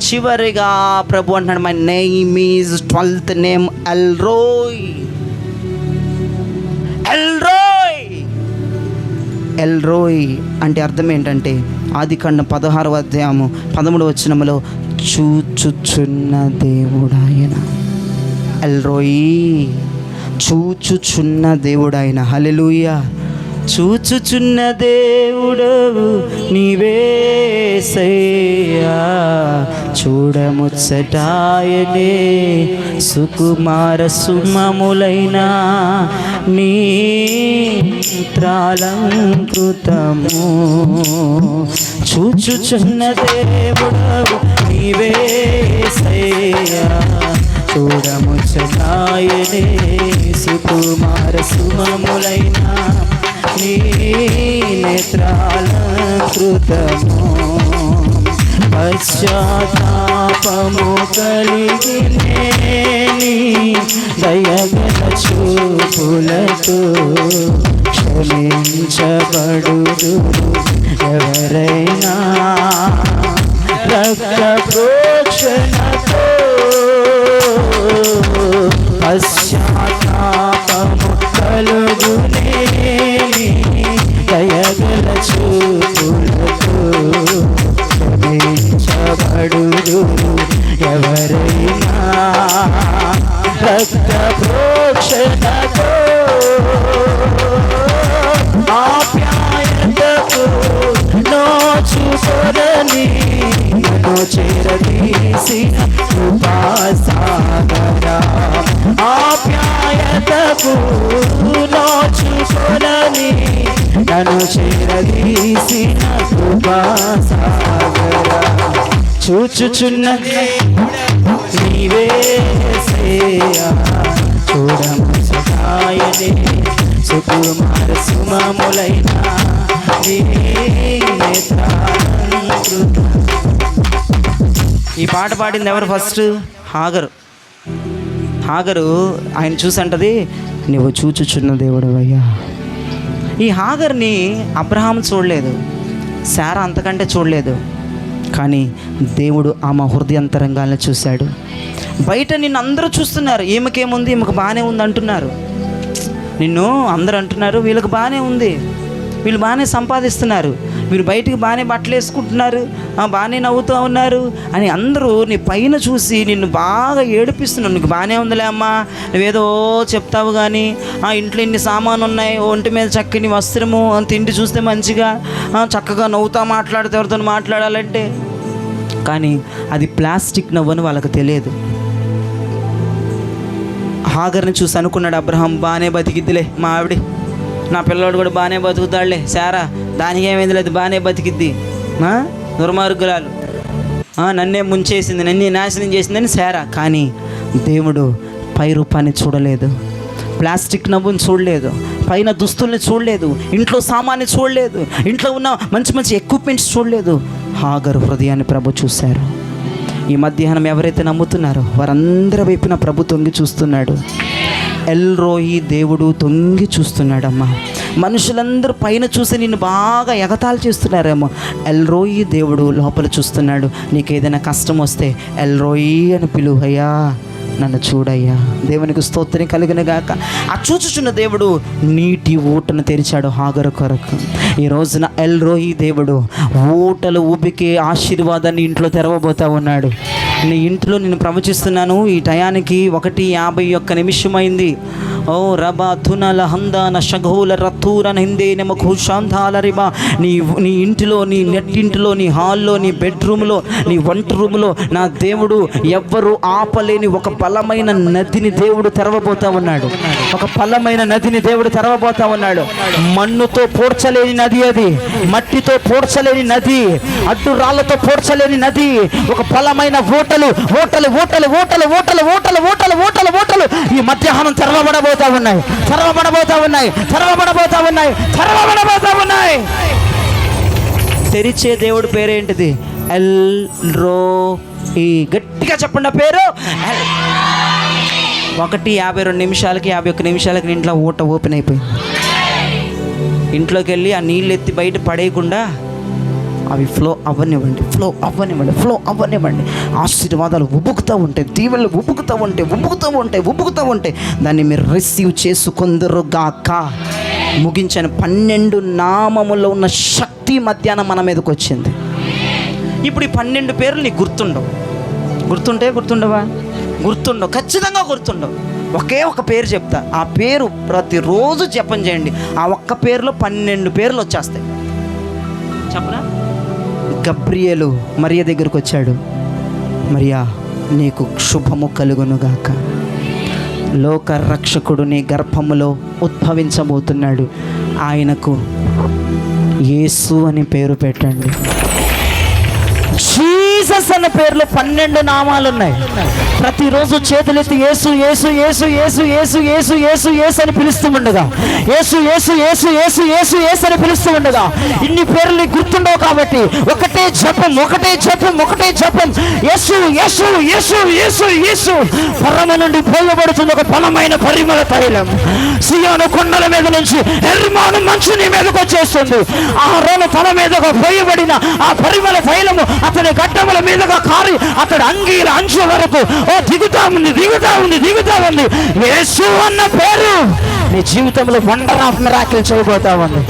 చివరిగా ప్రభు అంటున్నాడు, my name is 12th name L Roy. L Roy, L రోయ్ అంటే అర్థం ఏంటంటే ఆదికాండం 16వ అధ్యాయము 13వ వచనములో చూచుచున్న దేవుడాయన. ఎల్రోయి, చూచుచున్న దేవుడాయన. హల్లెలూయా. చూచుచున్న దేవుడవు నీవేసయ్యా, చూడముచ్చటాయనే సుకుమార సుమములైన నీ త్రాలంకృతము. చూచుచున్న దేవుడవు నీవేసయ్యా, చూడముచ్చటాయనే సుకుమార సుమములైన నీ నేత్రాలంకృతము. పశ్చాత్తాపము కలిగి నీ దయగల చూపులతో క్షమించబడుదు ఎవరైనా. రక్త ప్రోక్షణతో పశ్చాత్తాపము కలుగునే దయగల చూపులతో క్షమించబడుదు ఎవరైనా. రక్త ప్రోక్షణతో ఆప్యాయతకు నోచుకొనని నన్ను చేరదీసిన కృపాసాగరా. ఆప్యాయతకు నోచుకొనని నన్ను చేరదీసిన కృపాసాగరా. చూచుచున్న నీవేసయ్యా, చూడముచ్చటాయనే సుకుమార సుమములైన నీ నేత్రాలంకృతము. ఈ పాట పాడింది ఎవరు? ఫస్ట్ హాగరు. హాగరు ఆయన చూసి అంటది, నువ్వు చూచుచున్న దేవుడు అయ్యా. ఈ హాగర్ని అబ్రహాం చూడలేదు, శారా అంతకంటే చూడలేదు, కానీ దేవుడు ఆమె హృదయాంతరంగాలను చూశాడు. బయట నిన్ను అందరూ చూస్తున్నారు, ఈమెకేముంది, ఈమెకు బాగానే ఉంది అంటున్నారు. నిన్ను అందరూ అంటున్నారు వీళ్ళకి బాగానే ఉంది, వీళ్ళు బాగానే సంపాదిస్తున్నారు, వీళ్ళు బయటికి బాగానే బట్టలు వేసుకుంటున్నారు, బాగానే నవ్వుతూ ఉన్నారు అని అందరూ నీ పైన చూసి నిన్ను బాగా ఏడిపిస్తున్నారు. నీకు బాగానే ఉందిలే అమ్మా, నువ్వేదో చెప్తావు కానీ ఇంట్లో ఇన్ని సామాను ఉన్నాయి, ఒంటి మీద చక్కని వస్త్రము, తిండి చూస్తే మంచిగా చక్కగా నవ్వుతా మాట్లాడితే ఎవరితో మాట్లాడాలంటే. కానీ అది ప్లాస్టిక్ నవ్వని వాళ్ళకి తెలియదు. హాగర్ని చూసి అనుకున్నాడు అబ్రహాం, బాగానే బతికిద్దిలే మా ఆవిడి, నా పిల్లోడు కూడా బాగానే బతుకుతాడులే, శారా దానికి ఏమైంది లేదు బాగానే బతికిద్ది, దుర్మార్గురాలు నన్నే ముంచేసింది, నన్నే నాశనం చేసిందని శారా. కానీ దేవుడు పై రూపాన్ని చూడలేదు, ప్లాస్టిక్ నవ్వుని చూడలేదు, పైన దుస్తుల్ని చూడలేదు, ఇంట్లో సామాన్ని చూడలేదు, ఇంట్లో ఉన్న మంచి మంచి ఎక్విప్మెంట్స్ చూడలేదు. హాగరు హృదయాన్ని ప్రభు చూశారు. ఈ మధ్యాహ్నం ఎవరైతే నమ్ముతున్నారో వారందరి వైపున ప్రభు తొంగి చూస్తున్నాడు. ఎల్రోయి దేవుడు తొంగి చూస్తున్నాడమ్మా. మనుషులందరూ పైన చూసి నిన్ను బాగా ఎగతాళి చేస్తున్నారేమో, ఎల్రోయి దేవుడు లోపల చూస్తున్నాడు. నీకు ఏదైనా కష్టం వస్తే ఎల్రోయి అని పిలువయ్యా, నన్ను చూడయ్యా. దేవునికి స్తోత్రం కలిగిన గాక. ఆ చూచుచున్న దేవుడు నీటి ఊటను తెరిచాడు హాగరు కొరకు. ఈ రోజున ఎల్రోయి దేవుడు ఊటలు ఊపికే ఆశీర్వాదాన్ని ఇంట్లో తెరవబోతా ఉన్నాడు. నీ ఇంట్లో నేను ప్రవచిస్తున్నాను. ఈ టయానికి 1:51 ఓ రబా తునల హందాన షఘూల రత్తూరన హిందే నమకు శాంతాల రిబా. నీ ఇంటిలో, నీ నెట్టింటిలో, నీ హాల్లో, నీ బెడ్రూమ్లో, నీ వంట రూమ్లో నా దేవుడు ఎవ్వరూ ఆపలేని ఒక బలమైన నదిని దేవుడు తెరవబోతా ఉన్నాడు. ఒక బలమైన నదిని దేవుడు తెరవబోతా ఉన్నాడు. మన్నుతో పోడ్చలేని నది అది, మట్టితో పోడ్చలేని నది, అడ్డు రాళ్లతో పోడ్చలేని నది. ఒక బలమైన ఓటలు ఓటలు ఓటలు ఓటలు ఓటలు ఓటలు ఓటలు ఓటలు ఓటలు ఈ మధ్యాహ్నం తెరవబడబోతా ఉన్నాయి, తెరవబడబోతా ఉన్నాయి, తెరవబడబోతా ఉన్నాయి, తెరవబడబోతా ఉన్నాయి. తెరిచే దేవుడు పేరేంటిది? ఎల్రోయి. గట్టిగా చెప్పండి పేరు. 1:52 నిమిషాలకి 51 నిమిషాలకి ఇంట్లో ఊట ఓపెన్ అయిపోయింది. ఇంట్లోకి వెళ్ళి ఆ నీళ్ళు ఎత్తి బయట పడేయకుండా అవి ఫ్లో అవ్వనివ్వండి, ఫ్లో అవ్వనివ్వండి, ఫ్లో అవ్వనివ్వండి. ఆశీర్వాదాలు ఉబ్బుకుతూ ఉంటాయి, దీవెనలు ఉబ్బుకుతూ ఉంటాయి, ఉబ్బుకుతూ ఉంటాయి, ఉబ్బుకుతూ ఉంటాయి. దాన్ని మీరు రిసీవ్ చేసుకుందరుగాక. ముగించాను. 12 నామములో ఉన్న శక్తి మధ్యాహ్నం మన మీదకి వచ్చింది. ఇప్పుడు ఈ 12 పేర్లు నీకు గుర్తుండవు. గుర్తుండవా? గుర్తుండవు, ఖచ్చితంగా గుర్తుండవు. ఒకే ఒక పేరు చెప్తా, ఆ పేరు ప్రతిరోజు జపం చేయండి. ఆ ఒక్క పేరులో 12 పేర్లు వచ్చేస్తాయి. చెప్పరా? గబ్రియేలు మరియ దగ్గరకు వచ్చాడు. మరియా, నీకు శుభము కలుగునుగాక, లోక రక్షకుడు నీ గర్భములో ఉద్భవించబోతున్నాడు, ఆయనకు యేసు అని పేరు పెట్టండి. జీసస్ అన్న పేరులో 12 నామాలు ఉన్నాయి. ప్రతిరోజు చేతులెత్తి యేసు యేసు యేసు యేసు యేసు యేసు యేసు యేసు అని పిలుస్తూ ఉండగా, యేసు యేసు యేసు యేసు యేసు యేసు అని పిలుస్తూ ఉండగా, ఇన్ని పేర్లు గుర్తుండవు కాబట్టి ఒకటే జపం, ఒకటే జపం, ఒకటే జపం. యేసు యేసు యేసు యేసు యేసు. పరమ నుండి పోయబడుతుంది ఒక బలమైన పరిమళ తైలం. సియోను కొండల మీద నుంచి హెర్మోను మంచు నీ మీదకి వచ్చేస్తుంది. ఆ రోను తల మీదగా పోయబడిన ఆ పరిమళ తైలము అతని గడ్డముల మీదగా కారి అతడి అంగీల అంచు వరకు దిగుతా ఉంది, దిగుతా ఉంది, దిగుతా ఉంది. యేసు అన్న పేరు నీ జీవితంలో వండర్ ఆఫ్ మిరాకిల్ చేయబోతా ఉంది.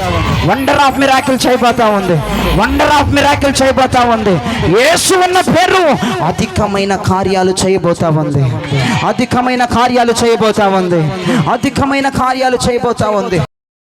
వండర్ ఆఫ్ మిరాకిల్ చేయబోతా ఉంది. వండర్ ఆఫ్ మిరాకిల్ చేయబోతా ఉంది. యేసు అన్న పేరు అధికమైన కార్యాలు చేయబోతా ఉంది. అధికమైన కార్యాలు చేయబోతా ఉంది. అధికమైన కార్యాలు చేయబోతా ఉంది.